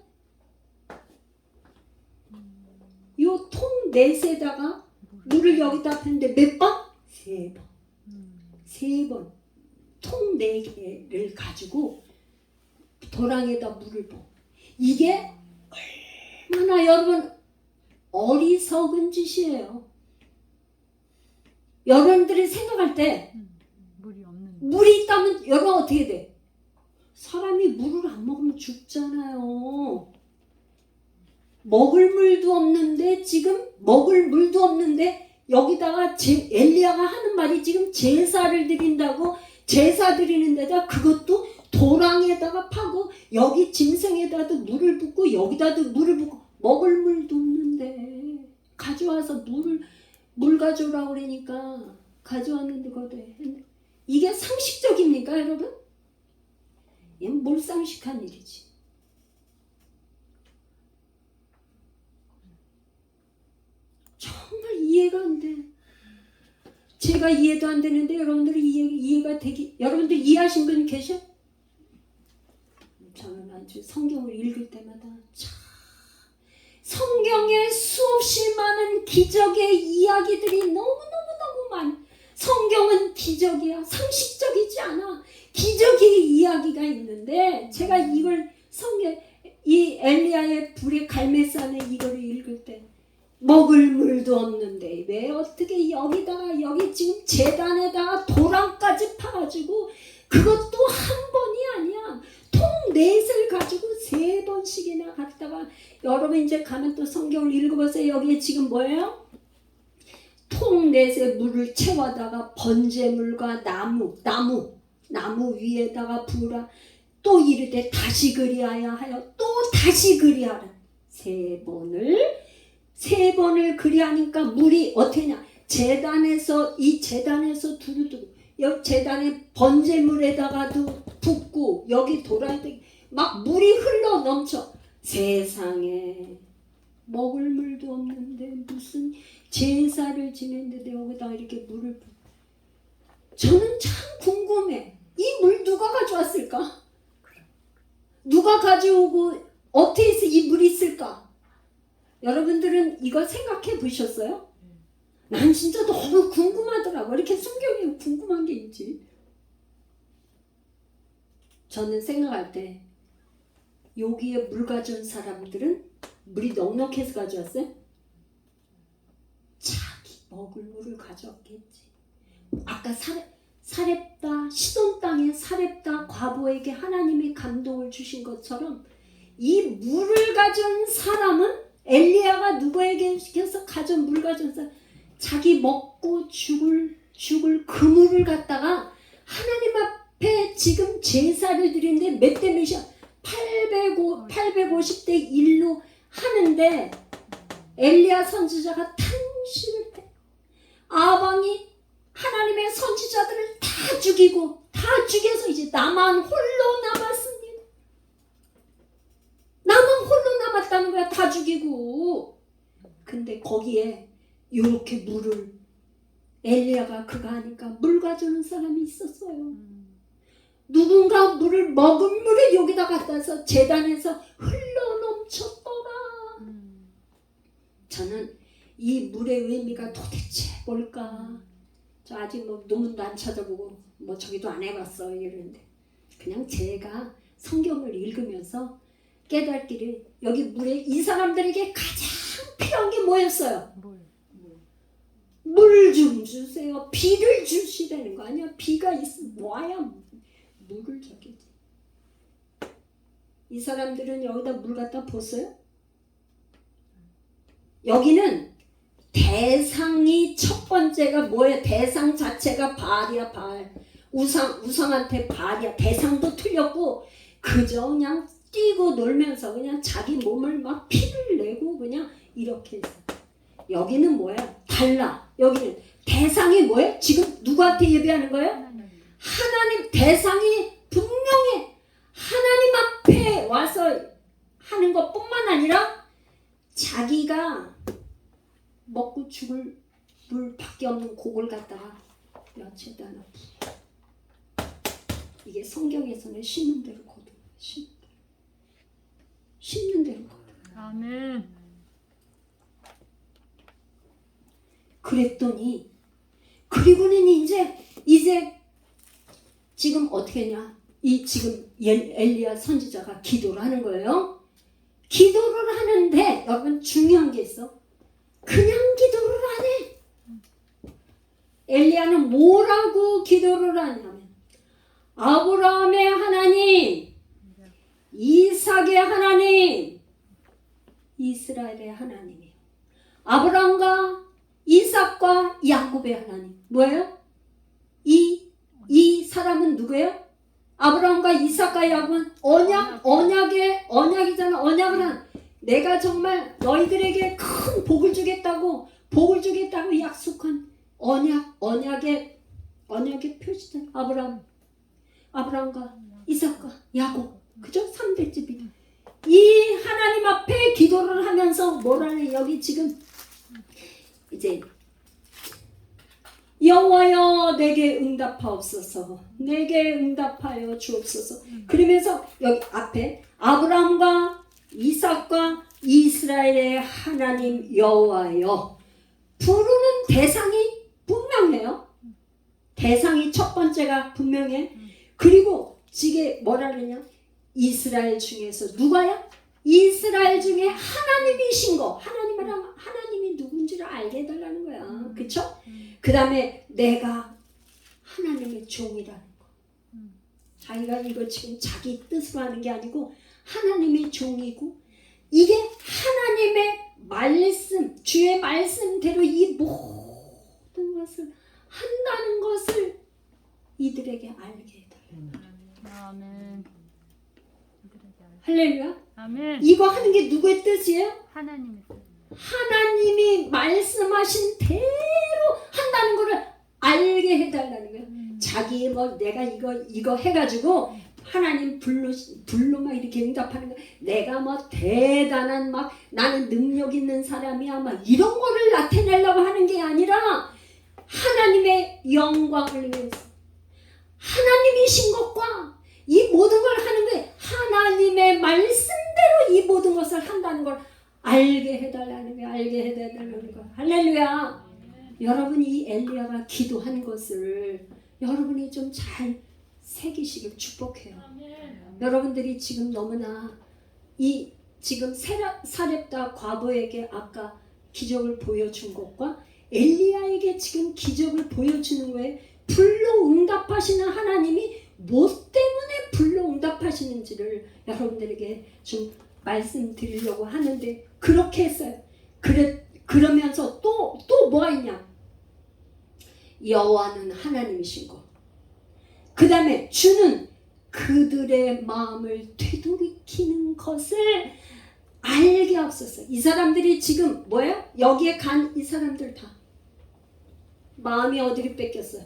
요 통 넷에다가 물을 여기다 폈는데 몇 번? 3번. 3번. 통 4개를 가지고 도랑에다 물을 부어. 이게 얼마나 여러분 어리석은 짓이에요. 여러분들이 생각할 때 물이 있다면 여러분 어떻게 돼? 사람이 물을 안 먹으면 죽잖아요. 먹을 물도 없는데 여기다가 엘리야가 하는 말이 지금 제사를 드린다고 제사 드리는 데다 그것도 도랑에다가 파고 여기 짐승에다도 물을 붓고 여기다도 물을 붓고 먹을 물도 없는데 가져와서 물 가져오라고 그러니까 가져왔는데 거대. 이게 상식적입니까 여러분? 이건 몰상식한 일이지. 정말 이해가 안 돼. 제가 이해도 안 되는데 여러분들이 이해가 되기, 여러분들 이해하신 분 계셔? 저는 아주 성경을 읽을 때마다 참 성경에 수없이 많은 기적의 이야기들이 너무 많아. 성경은 기적이야. 상식적이지 않아. 기적의 이야기가 있는데 제가 이걸 이 엘리야의 불의 갈매산에 이거를 읽을 때 먹을 물도 없는데 왜 어떻게 여기 지금 제단에다가 도랑까지 파가지고 그것도 한 번이 아니야. 통 넷을 가지고 3번씩이나 갔다가 여러분 이제 가면 또 성경을 읽어보세요. 여기에 지금 뭐예요? 통 넷에 물을 채워다가 번제물과 나무 위에다가 부으라. 또 이르되 다시 그리하여 하여 또 다시 그리하라. 3번을 그리하니까 물이 어떻게냐? 제단에서 두루두루 여기 제단에 번제물에다가도 붓고 여기 돌아야 돼. 막 물이 흘러 넘쳐. 세상에 먹을 물도 없는데 무슨 제사를 지냈는데 여기다 이렇게 물을 저는 참 궁금해. 이 물 누가 가져왔을까? 누가 가져오고 어떻게 해서 이 물이 있을까? 여러분들은 이거 생각해 보셨어요? 난 진짜 너무 궁금하더라고. 이렇게 성경에 궁금한 게 있지. 저는 생각할 때 여기에 물 가져온 사람들은 물이 넉넉해서 가져왔어요? 자기 먹을 물을 가져왔겠지. 아까 사렙다 시돈 땅의 사렙다 과부에게 하나님이 감동을 주신 것처럼 이 물을 가져온 사람은 엘리야가 누구에게 시켜서 가져온 물 가져온 사람 자기 먹고 죽을 그 물을 갖다가 하나님 앞에 지금 제사를 드리는데 몇 대 몇이야? 850대 1로 하는데 엘리야 선지자가 탄식을 해. 아방이 하나님의 선지자들을 다 죽여서 이제 나만 홀로 남았습니다. 나만 홀로 남았다는 거야. 다 죽이고. 근데 거기에 이렇게 물을 엘리야가 그거 하니까 물 가져오는 사람이 있었어요. 누군가 물을 먹은 물을 여기다 갖다서 제단에서 흘러 넘쳤더라. 저는 이 물의 의미가 도대체 뭘까? 저 아직 뭐 논문도 안 찾아보고 뭐 저기도 안 해봤어 이러는데 그냥 제가 성경을 읽으면서 깨닫기를 여기 물에 이 사람들에게 가장 필요한 게 뭐였어요? 물 좀 주세요. 비를 주시라는 거 아니야? 비가 와야 물을 저기지. 이 사람들은 여기다 물 갖다 붓어요? 여기는 대상이 첫 번째가 뭐예요? 대상 자체가 바알이야. 바알. 우상한테 바알이야. 대상도 틀렸고 그저 그냥 뛰고 놀면서 그냥 자기 몸을 막 피를 내고 그냥 이렇게 했어. 여기는 뭐야? 달라. 여기는 대상이 뭐예요? 지금 누구한테 예배하는 거예요? 하나님. 대상이 분명해. 하나님 앞에 와서 하는 것뿐만 아니라 자기가 먹고 죽을 물밖에 없는 곡을 갖다가 여체다 놓고 이게 성경에서는 심는 대로 거둬. 심는 대로 거둬. 아멘. 그랬더니 그리고는 이제 지금 어떻게 했냐? 이 지금 엘리야 선지자가 기도를 하는 거예요. 기도를 하는데 여러분 중요한 게 있어. 그냥 기도를 안 해. 엘리야는 뭐라고 기도를 하냐면 아브라함의 하나님, 이삭의 하나님, 이스라엘의 하나님이에요. 아브라함과 이삭과 야곱의 하나님. 뭐예요? 이 사람은 누구예요? 아브라함과 이삭과 야곱은 언약이잖아. 언약을 한 내가 정말 너희들에게 큰 복을 주겠다고 약속한 언약의 표시잖아. 아브라함과 이삭과 야곱. 그죠? 3대집이. 이 하나님 앞에 기도를 하면서 뭐라네. 여기 지금 이제 여호와여 내게 응답하옵소서. 내게 응답하여 주옵소서. 그러면서 여기 앞에 아브라함과 이삭과 이스라엘의 하나님 여호와여 부르는 대상이 분명해요. 대상이 첫 번째가 분명해. 그리고 이게 뭐라 그러냐? 이스라엘 중에서 누가야? 이스라엘 중에 하나님이신 거. 하나님이 누군지를 알게 해달라는 거야. 그쵸? 그 다음에 내가 하나님의 종이라는 거. 자기가 이거 지금 자기 뜻으로 하는 게 아니고 하나님의 종이고 이게 하나님의 말씀, 주의 말씀대로 이 모든 것을 한다는 것을 이들에게 알게 해달라. 아멘. 할렐루야. 아멘. 이거 하는 게 누구의 뜻이에요? 하나님의 하나님이 말씀하신 대로 한다는 것을 알게 해달라는 거예요. 자기 뭐 내가 이거 해가지고 하나님 불로 막 이렇게 응답하는 거, 내가 뭐 대단한 막 나는 능력 있는 사람이야 막 이런 거를 나타내려고 하는 게 아니라 하나님의 영광을 위해서 하나님이신 것과 이 모든 걸 하는 게 하나님의 말씀대로 이 모든 것을 한다는 걸 알게 해달라는 거야. 알게 해달라는 거야. 할렐루야. 여러분 이 엘리야가 기도한 것을 여러분이 좀 잘 새기시길 축복해요. 여러분들이 지금 너무나 이 지금 사렙다 과부에게 아까 기적을 보여준 것과 엘리야에게 지금 기적을 보여주는 거에 불로 응답하시는 하나님이 뭐 때문에 불로 응답하시는지를 여러분들에게 좀 말씀드리려고 하는데 그렇게 했어요. 그러면서 또 뭐가 있냐? 여호와는 하나님이신 것. 그 다음에 주는 그들의 마음을 되돌이키는 것을 알게 하옵소서. 이 사람들이 지금 뭐예요? 여기에 간 이 사람들 다 마음이 어디를 뺏겼어요?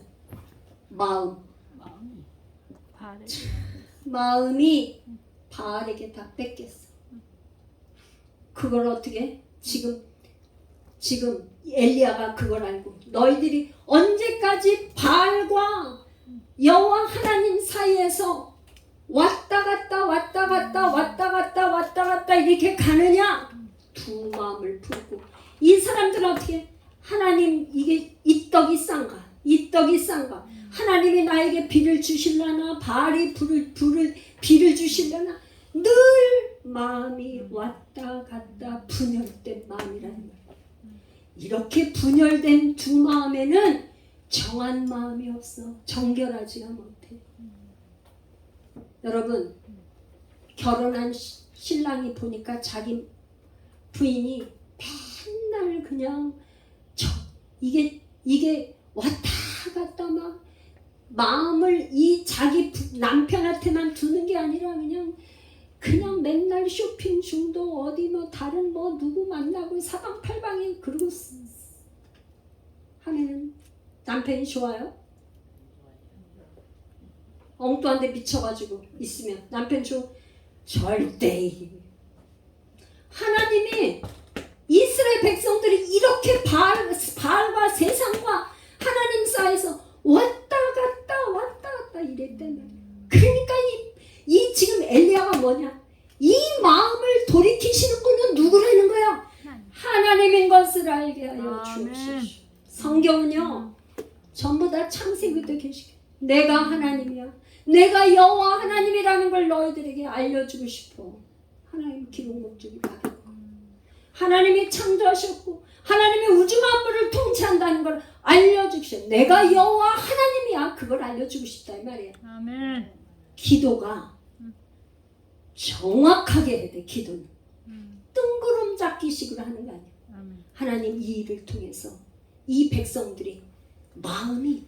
마음이 바알에게 다 뺏겼어. 그걸 어떻게? 지금 엘리야가 그걸 알고 너희들이 언제까지 바알과 여호와 하나님 사이에서 왔다 갔다 이렇게 가느냐? 두 마음을 품고 이 사람들은 어떻게? 하나님 이게 이 떡이 싼가? 하나님이 나에게 비를 주실라나? 바알이 비를 주실라나? 늘 마음이 왔다 갔다 분열된 마음이라는 거예요. 이렇게 분열된 두 마음에는 정한 마음이 없어. 정결하지가 못해. 여러분 결혼한 신랑이 보니까 자기 부인이 맨날 그냥 이게 왔다 갔다 막 마음을 이 자기 남편한테만 두는 게 아니라 그냥 맨날 쇼핑 중도 어디 뭐 다른 뭐 누구 만나고 사방팔방에 그러고 하면은 남편이 좋아요? 엉뚱한 데 미쳐가지고 있으면 남편 절대. 하나님이 이스라엘 백성들이 이렇게 바알과 세상과 하나님 사이에서 왔다 갔다 이랬단 말이야. 그러니까 이 지금 엘리야가 뭐냐? 이 마음을 돌이키시는 분은 누구라는 거야? 하나님인 것을 알게 하여 주옵소서. 성경은요 전부 다 창세기부터 계시게 내가 하나님이야, 내가 여호와 하나님이라는 걸 너희들에게 알려주고 싶어. 하나님 기록 목적이 바뀌고 하나님이 창조하셨고 하나님이 우주 만물을 통치한다는 걸 알려주시오. 내가 여호와 하나님이야. 그걸 알려주고 싶다 이 말이야. 아멘. 기도가 정확하게 해야 돼. 기도는 뜬구름 잡기식으로 하는 거 아니야. 아멘. 하나님 이 일을 통해서 이 백성들이 마음이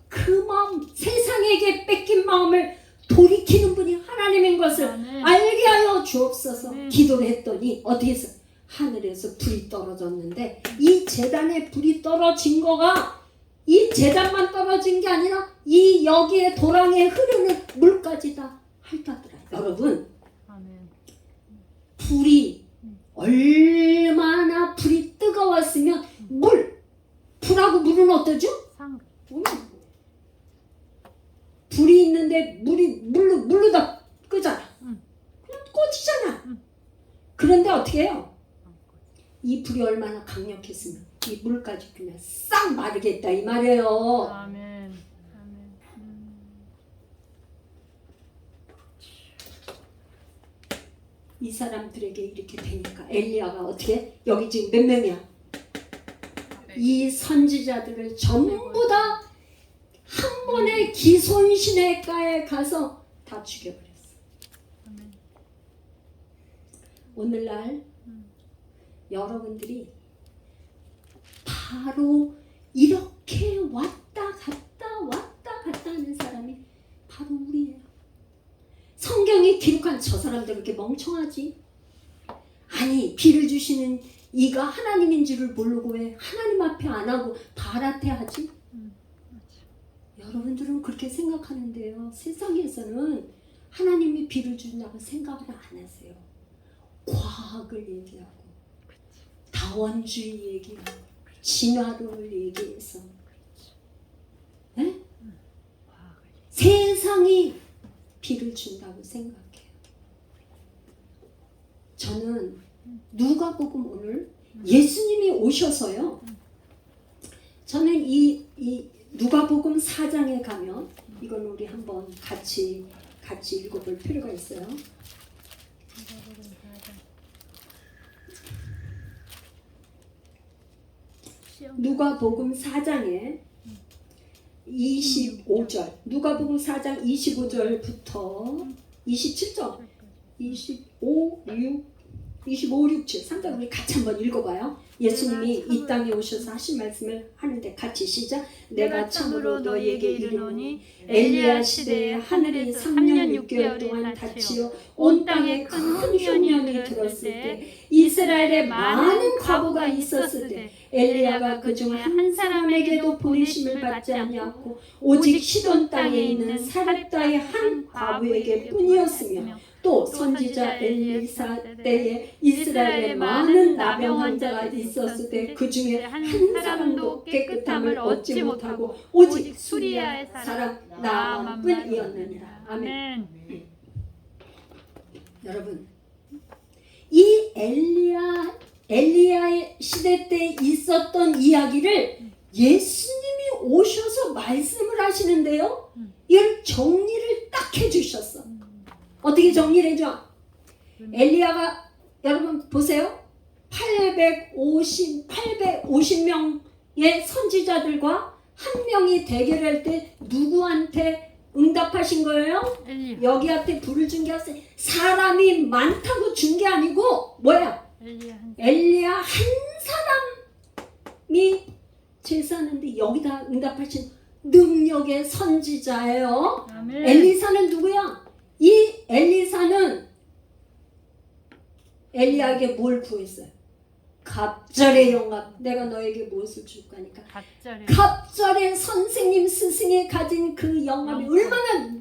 그 마음 세상에게 뺏긴 마음을 돌이키는 분이 하나님인 것을 아멘. 알게 하여 주옵소서. 아멘. 기도를 했더니 어떻게 했어? 하늘에서 불이 떨어졌는데 이 제단에 불이 떨어진 거가 이 제단만 떨어진 게 아니라 이 여기에 도랑에 흐르는 물까지 다 핥았더라. 여러분 아멘. 불이 얼마나 불이 뜨거웠으면 불하고 물은 어떠죠? 불이 있는데 물로 다 끄잖아. 그냥 꺼지잖아. 그런데 어떻게 해요? 이 불이 얼마나 강력했으면 이 물까지 그냥 싹 마르겠다 이 말이에요. 아멘. 이 사람들에게 이렇게 되니까 엘리야가 어떻게? 여기 지금 몇 명이야? 이 선지자들을 전부 다 한 번에 기손시내가에 가서 다 죽여버렸어. 아멘. 오늘날 여러분들이 바로 이렇게 왔다 갔다 하는 사람이 바로 우리예요. 성경이 기록한 저 사람들 그렇게 멍청하지? 아니, 비를 주시는 이가 하나님인 줄을 모르고 왜 하나님 앞에 안 하고 발한테 하지? 여러분들은 그렇게 생각하는데요. 세상에서는 하나님이 비를 준다고 생각을 안 하세요. 과학을 얘기하고 다원주의 얘기하고 진화론을 얘기해서 네? 세상이 비를 준다고 생각해요. 저는 누가복음 오늘 예수님이 오셔서요. 저는 이 누가복음 4장에 가면 이건 우리 한번 같이 읽어볼 필요가 있어요. 누가복음 4장에 25절, 누가복음 4장 25절부터 27절, 25, 6, 7, 3장 우리 같이 한번 읽어봐요. 예수님이 이 땅에 오셔서 하신 말씀을 하는데 같이 시작. 내가 참으로 너희에게 이르노니 엘리야 시대에 하늘이 3년 6개월 동안 닫히어 온 땅에 큰 흉년이 들었을 때 이스라엘에 많은 과부가 있었을 때 엘리야가 그중 한 사람에게도 보내심을 받지 아니하고 오직 시돈 땅에 있는 사렙다의 한 과부에게 뿐이었으며 또 선지자 엘리사 때에 이스라엘에 많은 나병 환자가 있었을 때 그 중에 한 사람도 깨끗함을 얻지 못하고 오직 수리아의 사람 나아만뿐이었느니라. 아멘. 여러분, 이 엘리야의 시대 때 있었던 이야기를 예수님이 오셔서 말씀을 하시는데요. 이걸 정리를 딱 해주셨어. 어떻게 정리를 해줘? 엘리야가 여러분 보세요. 850명의 선지자들과 한 명이 대결할 때 누구한테 응답하신 거예요? 여기한테 불을 준 게 아니라 사람이 많다고 준 게 아니고 뭐야? 엘리야 한 사람이 제사하는데 여기다 응답하신 능력의 선지자예요. 아멘. 엘리사는 누구야? 이 엘리사는 엘리야에게 뭘 구했어요? 갑절의 영감. 내가 너에게 무엇을 줄 거니까. 갑절의 선생님 스승이 가진 그 영감이 얼마나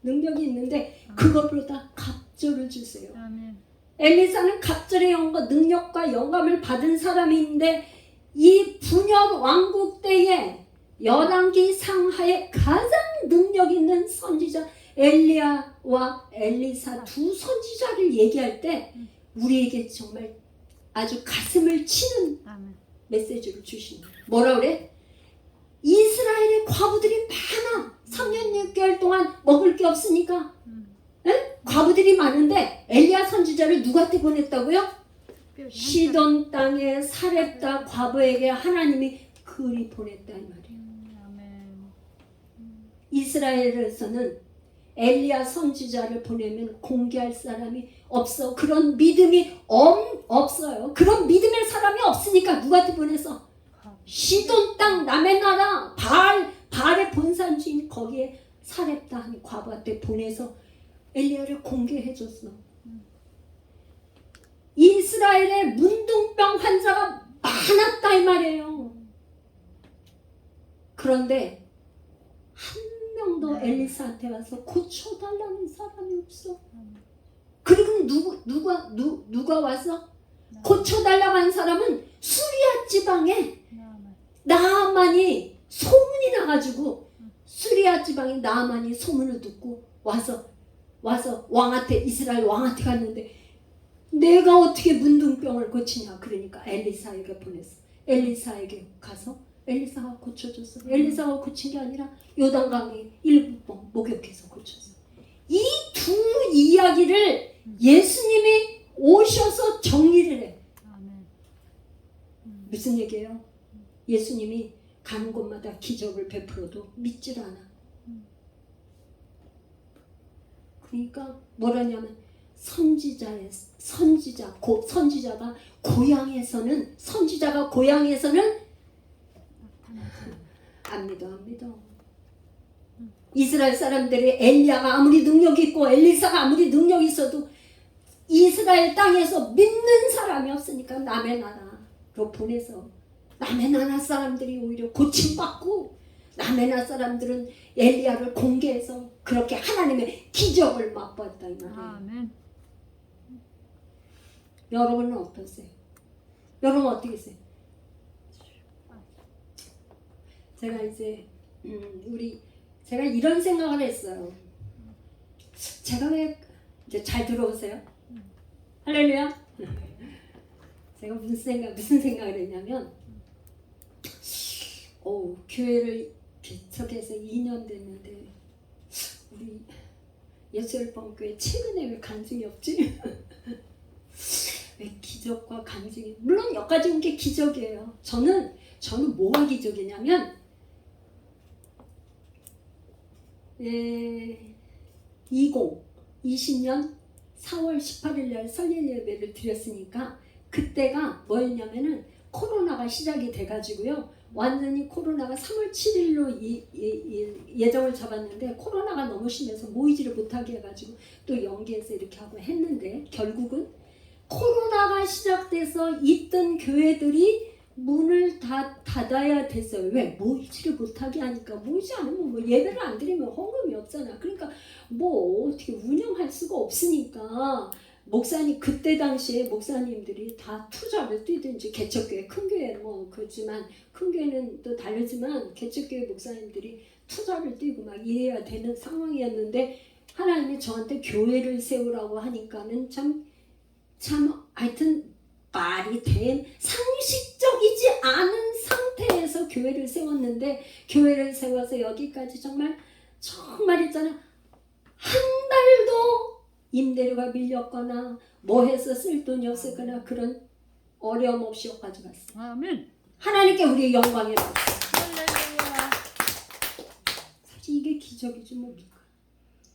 능력이 있는데 그것보다 갑절을 주세요. 아멘. 엘리사는 갑절의 영과 능력과 영감을 받은 사람인데 이 분열 왕국 때에 열왕기 상하에 가장 능력 있는 선지자 엘리야와 엘리사 두 선지자를 얘기할 때 우리에게 정말 아주 가슴을 치는 메시지를 주시는 거예요. 뭐라 그래? 이스라엘의 과부들이 많아. 3년 6개월 동안 먹을 게 없으니까 과부들이 많은데 엘리야 선지자를 누구한테 보냈다고요? 시돈 땅의 사렙다 과부에게 하나님이 글이 보냈다 이 말이에요. 이스라엘에서는 엘리야 선지자를 보내면 공개할 사람이 없어. 그런 믿음이 없어요. 그런 믿음의 사람이 없으니까 누구한테 보냈어? 시돈 땅 남의 나라 바알의 본산지인 거기에 사렙다 한 과부한테 보내서 엘리야를 공개해줬어. 이스라엘에 문둥병 환자가 많았다 이 말이에요. 그런데 한 명도 엘리사한테 와서 고쳐달라는 사람이 없어. 그리고 누가 와서 고쳐달라고 한 사람은 수리아 지방에 나아만이 소문이 나가지고 수리아 지방에 나아만이 소문을 듣고 와서 왕한테 이스라엘 왕한테 갔는데 내가 어떻게 문둥병을 고치냐 그러니까 엘리사에게 보냈어. 엘리사에게 가서 엘리사가 고쳐줬어. 엘리사가 고친 게 아니라 요단강에 7번 목욕해서 고쳤어. 이 두 이야기를 예수님이 오셔서 정리를 해. 무슨 얘기예요? 예수님이 가는 곳마다 기적을 베풀어도 믿질 않아. 그러니까 뭐라냐면 선지자가 고향에서는 안 믿어. 이스라엘 사람들이 엘리야가 아무리 능력 있고 엘리사가 아무리 능력 있어도 이스라엘 땅에서 믿는 사람이 없으니까 남의 나라로 보내서 남의 나라 사람들이 오히려 고침받고 남의 나라 사람들은 엘리야를 공개해서 그렇게 하나님의 기적을 맛봤다 이 말이에요. 아멘. 여러분은 어떠세요? 여러분 어떻게 했어요? 제가 이제 제가 이런 생각을 했어요. 제가 왜 이제 잘 들어오세요? 할렐루야. 제가 무슨 생각을 했냐면, 교회를 개척해서 2년 됐는데 우리 예수열방교회 최근에 왜 간증이 없지? 왜 기적과 간증이 물론 여기까지 온 게 기적이에요. 저는 뭐가 기적이냐면 2020년 4월 18일 날 설립 예배를 드렸으니까 그때가 뭐였냐면은 코로나가 시작이 돼가지고요. 완전히 코로나가 3월 7일로 예정을 잡았는데 코로나가 너무 심해서 모이지를 못하게 해가지고 또 연기해서 이렇게 하고 했는데 결국은 코로나가 시작돼서 있던 교회들이 문을 다 닫아야 됐어요. 왜? 모이지를 못하게 하니까. 모이지 않으면 뭐 예배를 안 드리면 헌금이 없잖아. 그러니까 뭐 어떻게 운영할 수가 없으니까 그때 당시에 목사님들이 다 투잡을 뛰든지 개척교회, 큰 교회 뭐 그렇지만 큰 교회는 또 다르지만 개척교회 목사님들이 투잡을 뛰고 막 이래야 되는 상황이었는데 하나님이 저한테 교회를 세우라고 하니까는 참 하여튼 말이 된 상식적이지 않은 상태에서 교회를 세웠는데 교회를 세워서 여기까지 정말 있잖아. 한 달도 임대료가 밀렸거나 뭐 해서 쓸 돈이 없었거나 그런 어려움 없이 여기까지 갔어. 아멘. 하나님께 우리의 영광이 나왔어. 할렐루야. 사실 이게 기적이지 뭡니까?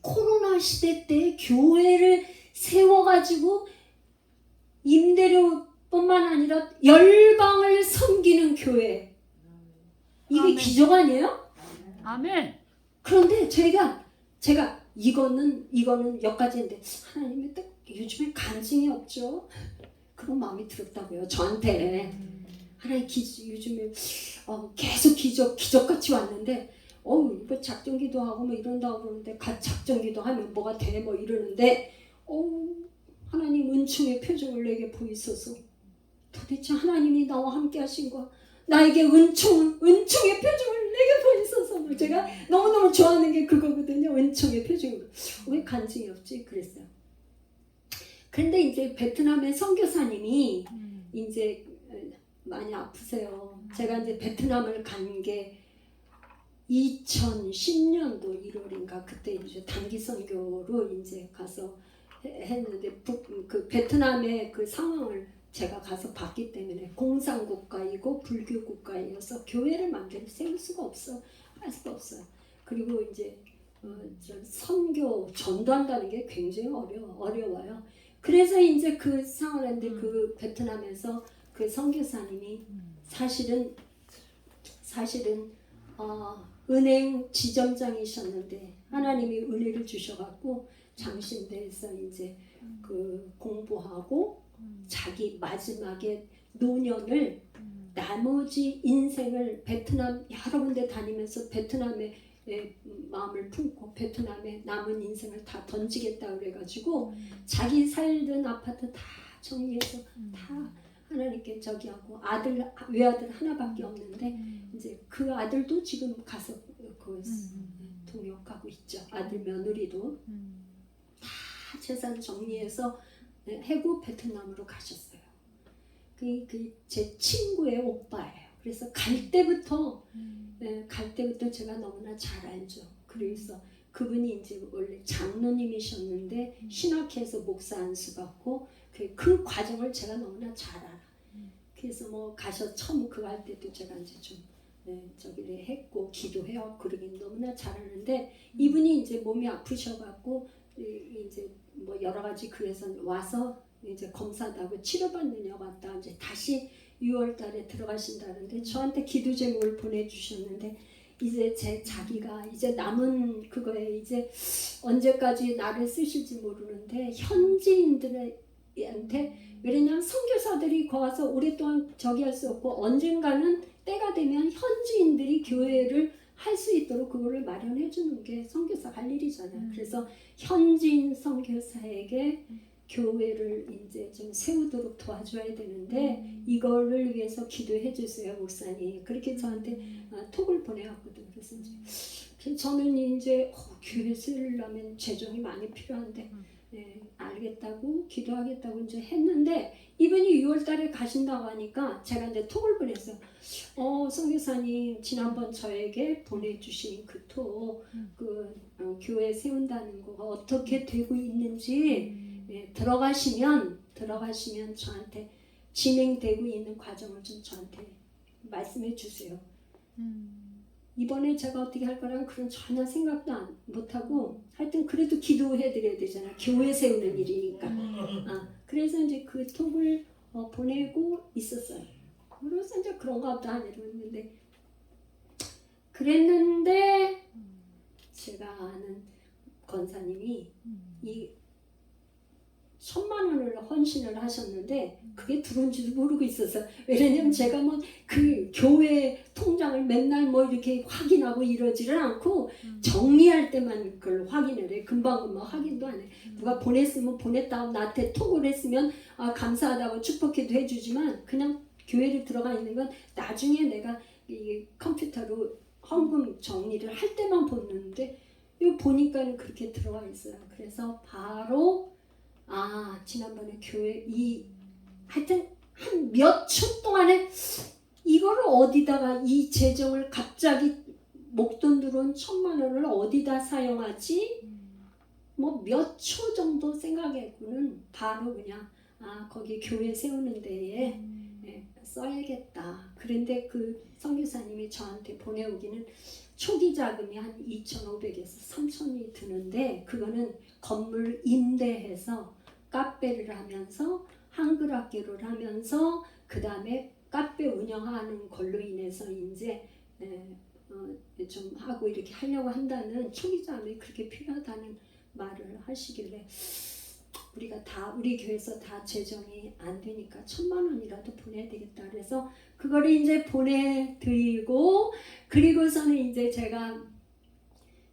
코로나 시대 때 교회를 세워가지고 임대료뿐만 아니라 열방을 섬기는 교회. 이게 아멘. 기적 아니에요? 아멘. 그런데 제가 이거는 여기까지인데 하나님이 또 요즘에 간증이 없죠? 그런 마음이 들었다고요. 저한테 하나님 요즘에 계속 기적같이 왔는데 뭐 작정기도 하고 뭐 이런다고 그러는데 작정기도 하면 뭐가 돼 뭐 이러는데 하나님 은총의 표정을 내게 보이소서. 도대체 하나님이 나와 함께 하신 거 나에게 은총의 표정을 내게 보이소서. 제가 너무너무 좋아하는 게 그거거든요. 은총의 표정. 왜 간증이 없지? 그랬어요. 그런데 이제 베트남의 선교사님이 이제 많이 아프세요. 제가 이제 베트남을 간 게 2010년도 1월인가 그때 이제 단기 선교로 이제 가서 했는데 그 베트남의 그 상황을 제가 가서 봤기 때문에 공산국가이고 불교 국가여서 교회를 마음대로 세울 수가 없어. 할 수가 없어요. 그리고 이제 선교 전도한다는 게 굉장히 어려워요. 그래서 이제 그 상황을 했는데 그 베트남에서 그 선교사님이 사실은 은행 지점장이셨는데 하나님이 은혜를 주셔갖고 장신대에서 이제 그 공부하고 자기 마지막에 노년을 나머지 인생을 베트남 여러 군데 다니면서 베트남에 마음을 품고 베트남에 남은 인생을 다 던지겠다 그래가지고 자기 살던 아파트 다 정리해서 다 하나님께 저기 하고 외아들 하나밖에 없는데 이제 그 아들도 지금 가서 그 동역하고 있죠. 아들 며느리도 다 재산 정리해서 해고 베트남으로 가셨어요. 제 친구의 오빠예요. 그래서 갈 때부터 제가 너무나 잘 알죠. 그래서 그분이 이제 원래 장로님이셨는데 신학회에서 목사 안수 받고 그 과정을 제가 너무나 잘 알아. 그래서 뭐 가서 처음 그거 할 때도 제가 이제 좀 저기를 했고 기도해요. 그러긴 너무나 잘하는데 이분이 이제 몸이 아프셔갖고 이제 뭐 여러 가지 교회에서 와서 이제 검사도 하고 치료받느냐 왔다 이제 다시 6월 달에 들어가신다는데 저한테 기도 제목을 보내주셨는데 이제 자기가 이제 남은 그거에 이제 언제까지 나를 쓰실지 모르는데 현지인들한테 왜냐면 선교사들이 거기서 오랫동안 저기 할 수 없고 언젠가는 때가 되면 현지인들이 교회를 할 수 있도록 그거를 마련해 주는 게 선교사가 할 일이잖아요. 그래서 현지인 선교사에게 교회를 이제 좀 세우도록 도와줘야 되는데 이거를 위해서 기도해 주세요, 목사님. 그렇게 저한테 톡을 보내왔거든요. 그래서 이제 저는 이제 교회 세우려면 재정이 많이 필요한데 알겠다고 기도하겠다고 이제 했는데 이분이 6월달에 가신다고 하니까 제가 이제 톡을 보냈어요. 선교사님 지난번 저에게 보내주신 그 톡, 교회 세운다는 거가 어떻게 되고 있는지 들어가시면 저한테 진행되고 있는 과정을 좀 저한테 말씀해 주세요. 이번에 제가 어떻게 할 거라는 그런 전혀 생각도 못하고 하여튼 그래도 기도해 드려야 되잖아. 교회 세우는 일이니까. 그래서 이제 그 톡을 보내고 있었어요. 그래서 이제 그런가 보다 이러는데 그랬는데 제가 아는 권사님이 이 1,000,000원을 헌신을 하셨는데 그게 들어온지도 모르고 있었어요. 왜냐면 제가 뭐 그 교회 통장을 맨날 뭐 이렇게 확인하고 이러지를 않고 정리할 때만 그걸 확인을 해. 금방금방 확인도 안 해. 누가 보냈으면 보냈다고 나한테 톡을 했으면 감사하다고 축복해도 해주지만 그냥 교회를 들어가 있는 건 나중에 내가 이 컴퓨터로 헌금 정리를 할 때만 보는데 이거 보니까는 그렇게 들어가 있어요. 그래서 바로 지난번에 교회 하여튼 한 몇 초 동안에 이거를 어디다가 이 재정을 갑자기 목돈 들어온 1,000,000원을 어디다 사용하지? 뭐 몇 초 정도 생각했고는 바로 그냥 거기 교회 세우는 데에 써야겠다. 그런데 그 선교사님이 저한테 보내오기는 초기 자금이 한 2,500에서 3,000이 드는데 그거는 건물 임대해서 카페를 하면서 한글 학교를 하면서 그 다음에 카페 운영하는 걸로 인해서 이제 좀 하고 이렇게 하려고 한다는 초기 자금이 그렇게 필요하다는 말을 하시길래 우리 교회에서 다 재정이 안 되니까 1,000,000원이라도 보내야 되겠다. 그래서 그거를 이제 보내드리고 그리고서는 이제 제가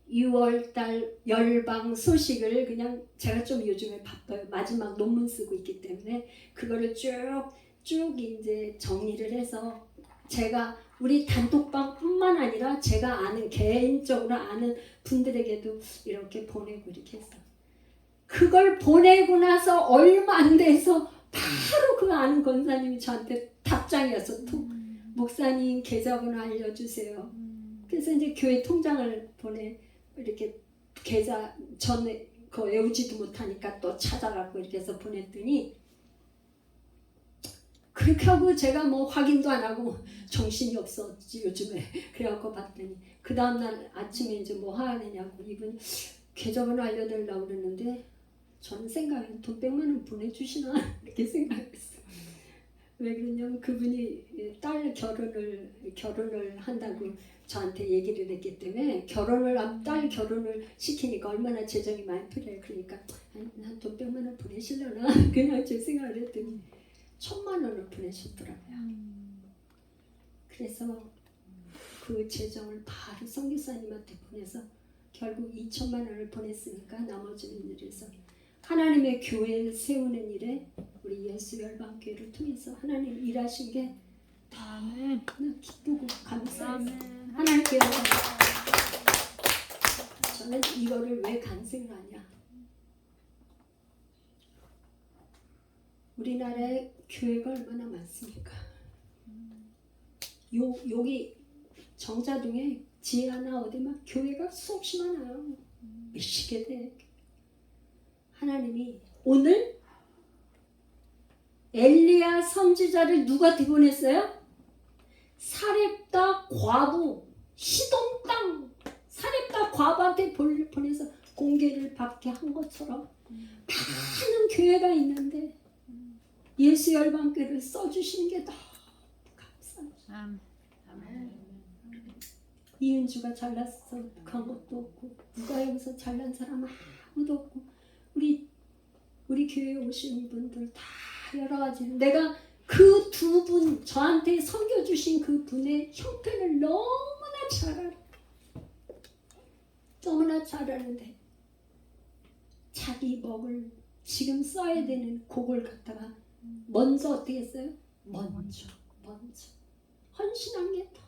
6월달 열방 소식을 그냥 제가 좀 요즘에 바빠요. 마지막 논문 쓰고 있기 때문에 그거를 쭉 이제 정리를 해서 제가 우리 단톡방뿐만 아니라 제가 아는 개인적으로 아는 분들에게도 이렇게 보내고 이렇게 했어. 그걸 보내고 나서 얼마 안 돼서 바로 그 아는 권사님이 저한테 답장이었어. 목사님 계좌번호 알려주세요. 그래서 이제 교회 통장을 이렇게 계좌 전에 외우지도 못하니까 또 찾아갖고 이렇게 해서 보냈더니 그렇게 하고 제가 뭐 확인도 안 하고 정신이 없었지 요즘에. 그래갖고 봤더니 그 다음날 아침에 이제 뭐 하느냐고 이분 계좌번호 알려달라고 그러는데 저는 생각에 돈 100만원 보내주시나 이렇게 생각했어요. 왜 그러냐면 그분이 딸 결혼을 한다고 저한테 얘기를 했기 때문에 딸 결혼을 시키니까 얼마나 재정이 많이 필요해. 그러니까 한 돈 100만원 보내시려나 그냥 제 생각을 했더니 1,000만원을 보내셨더라고요. 그래서 그 재정을 바로 선교사님한테 보내서 결국 2,000만원을 보냈으니까 나머지는 이래서 하나님의 교회를 세우는 일에 우리 예수 열방교회를 통해서 하나님 일하신 게 아멘. 기쁘고 감사해요. 아멘. 하나님께 저는 이거를 왜 간증을 하냐? 우리나라에 교회가 얼마나 많습니까? 여기 정자동에 지하나 어디 막 교회가 수없이 많아요. 몇십 개 돼. 하나님이 오늘 엘리야 선지자를 누구한테 보냈어요? 사렙다 과부 시돈 땅 사렙다 과부한테 보내서 공개 개를 받게 한 것처럼 많은 교회가 있는데 예수 열방교회를 써주시는 게 너무 감사해요. 아멘. 이은주가 잘났어 그런 것도 없고 누가 여기서 잘난 사람 아무도 없고 우리 교회에 오시는 분들 다 여러 가지 내가 그 두 분 저한테 섬겨주신 그 분의 형편을 너무나 잘 알아. 너무나 잘 아는데 자기 먹을 지금 써야 되는 그걸 갖다가 먼저 어떻게 했어요? 먼저 헌신한 게 더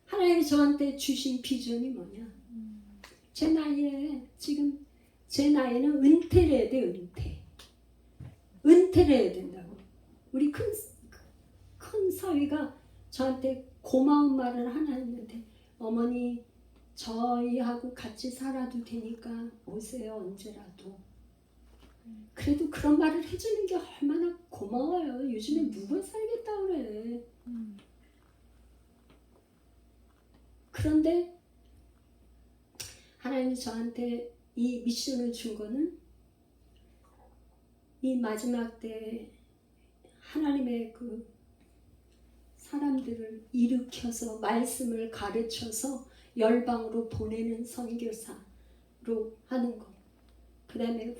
하나님이 저한테 주신 비전이 뭐냐? 제 나이에 지금 제 나이는 은퇴를 해야 돼. 은퇴를 해야 된다고. 우리 큰 사위가 저한테 고마운 말을 하나 했는데 어머니 저희하고 같이 살아도 되니까 오세요 언제라도. 그래도 그런 말을 해주는 게 얼마나 고마워요. 요즘에 누가 살겠다 그래. 그런데 하나님이 저한테 이 미션을 준 거는 이 마지막 때 하나님의 그 사람들을 일으켜서 말씀을 가르쳐서 열방으로 보내는 선교사로 하는 것, 그 다음에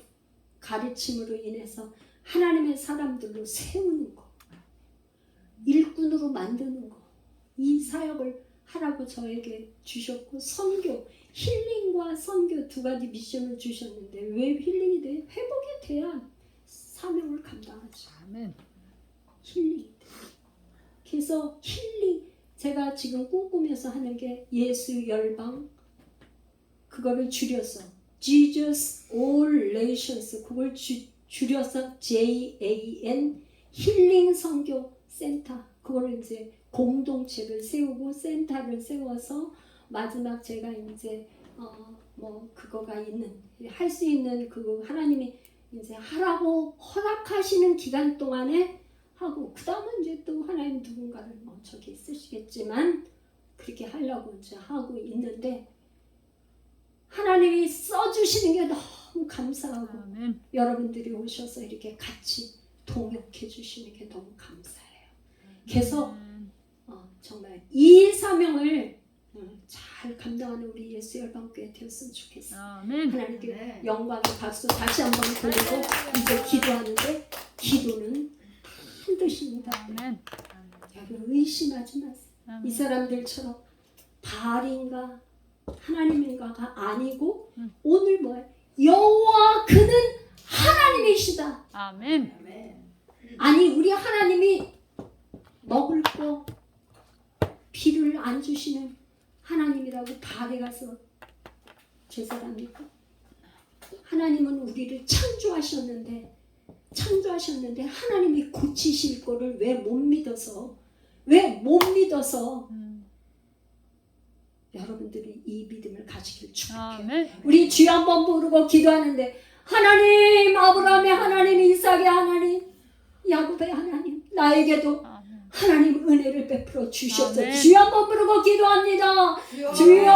가르침으로 인해서 하나님의 사람들로 세우는 것, 일꾼으로 만드는 것, 이 사역을 하라고 저에게 주셨고 선교, 힐링과 선교 두 가지 미션을 주셨는데 왜 힐링이 돼? 회복이 돼야 사명을 감당하죠. 아멘. 힐링이 돼. 그래서 힐링 제가 지금 꿈꾸면서 하는 게 예수 열방 그거를 줄여서 Jesus All Nations 그걸 줄여서 JAN 힐링 선교 센터 그거를 이제 공동체를 세우고 센터를 세워서 마지막 제가 이제 뭐 그거가 있는 할 수 있는 그 하나님이 이제 하라고 허락하시는 기간 동안에 하고 그 다음은 이제 또 하나님 누군가를 뭐 저기 쓰시겠지만 그렇게 하려고 이제 하고 있는데 하나님이 써주시는 게 너무 감사하고 아멘. 여러분들이 오셔서 이렇게 같이 동역해 주시는 게 너무 감사해요. 그래서 정말 이 사명을 잘 감당하는 우리 예수 열방교회 되었으면 좋겠어요. 아멘. 하나님께 영광의 박수 다시 한번 돌리고 이제 기도하는데 기도는 반드시입니다. 아멘. 여러분 의심하지 마세요. 이 사람들처럼 바알인가 하나님인가가 아니고 오늘 뭐예요? 여호와 그는 하나님이시다. 아멘. 아니 우리 하나님이 먹을 거 비를 안 주시는 하나님이라고 바알에 가서 제사합니까? 하나님은 우리를 창조하셨는데 하나님이 고치실 거를 왜 못 믿어서 여러분들이 이 믿음을 가지길 축복해요. 아멘. 우리 주여 한번 부르고 기도하는데 하나님 아브라함의 하나님 이삭의 하나님 야곱의 하나님 나에게도 아멘. 하나님 은혜를 베풀어 주셔서 아멘. 주여 한번 부르고 기도합니다. 주여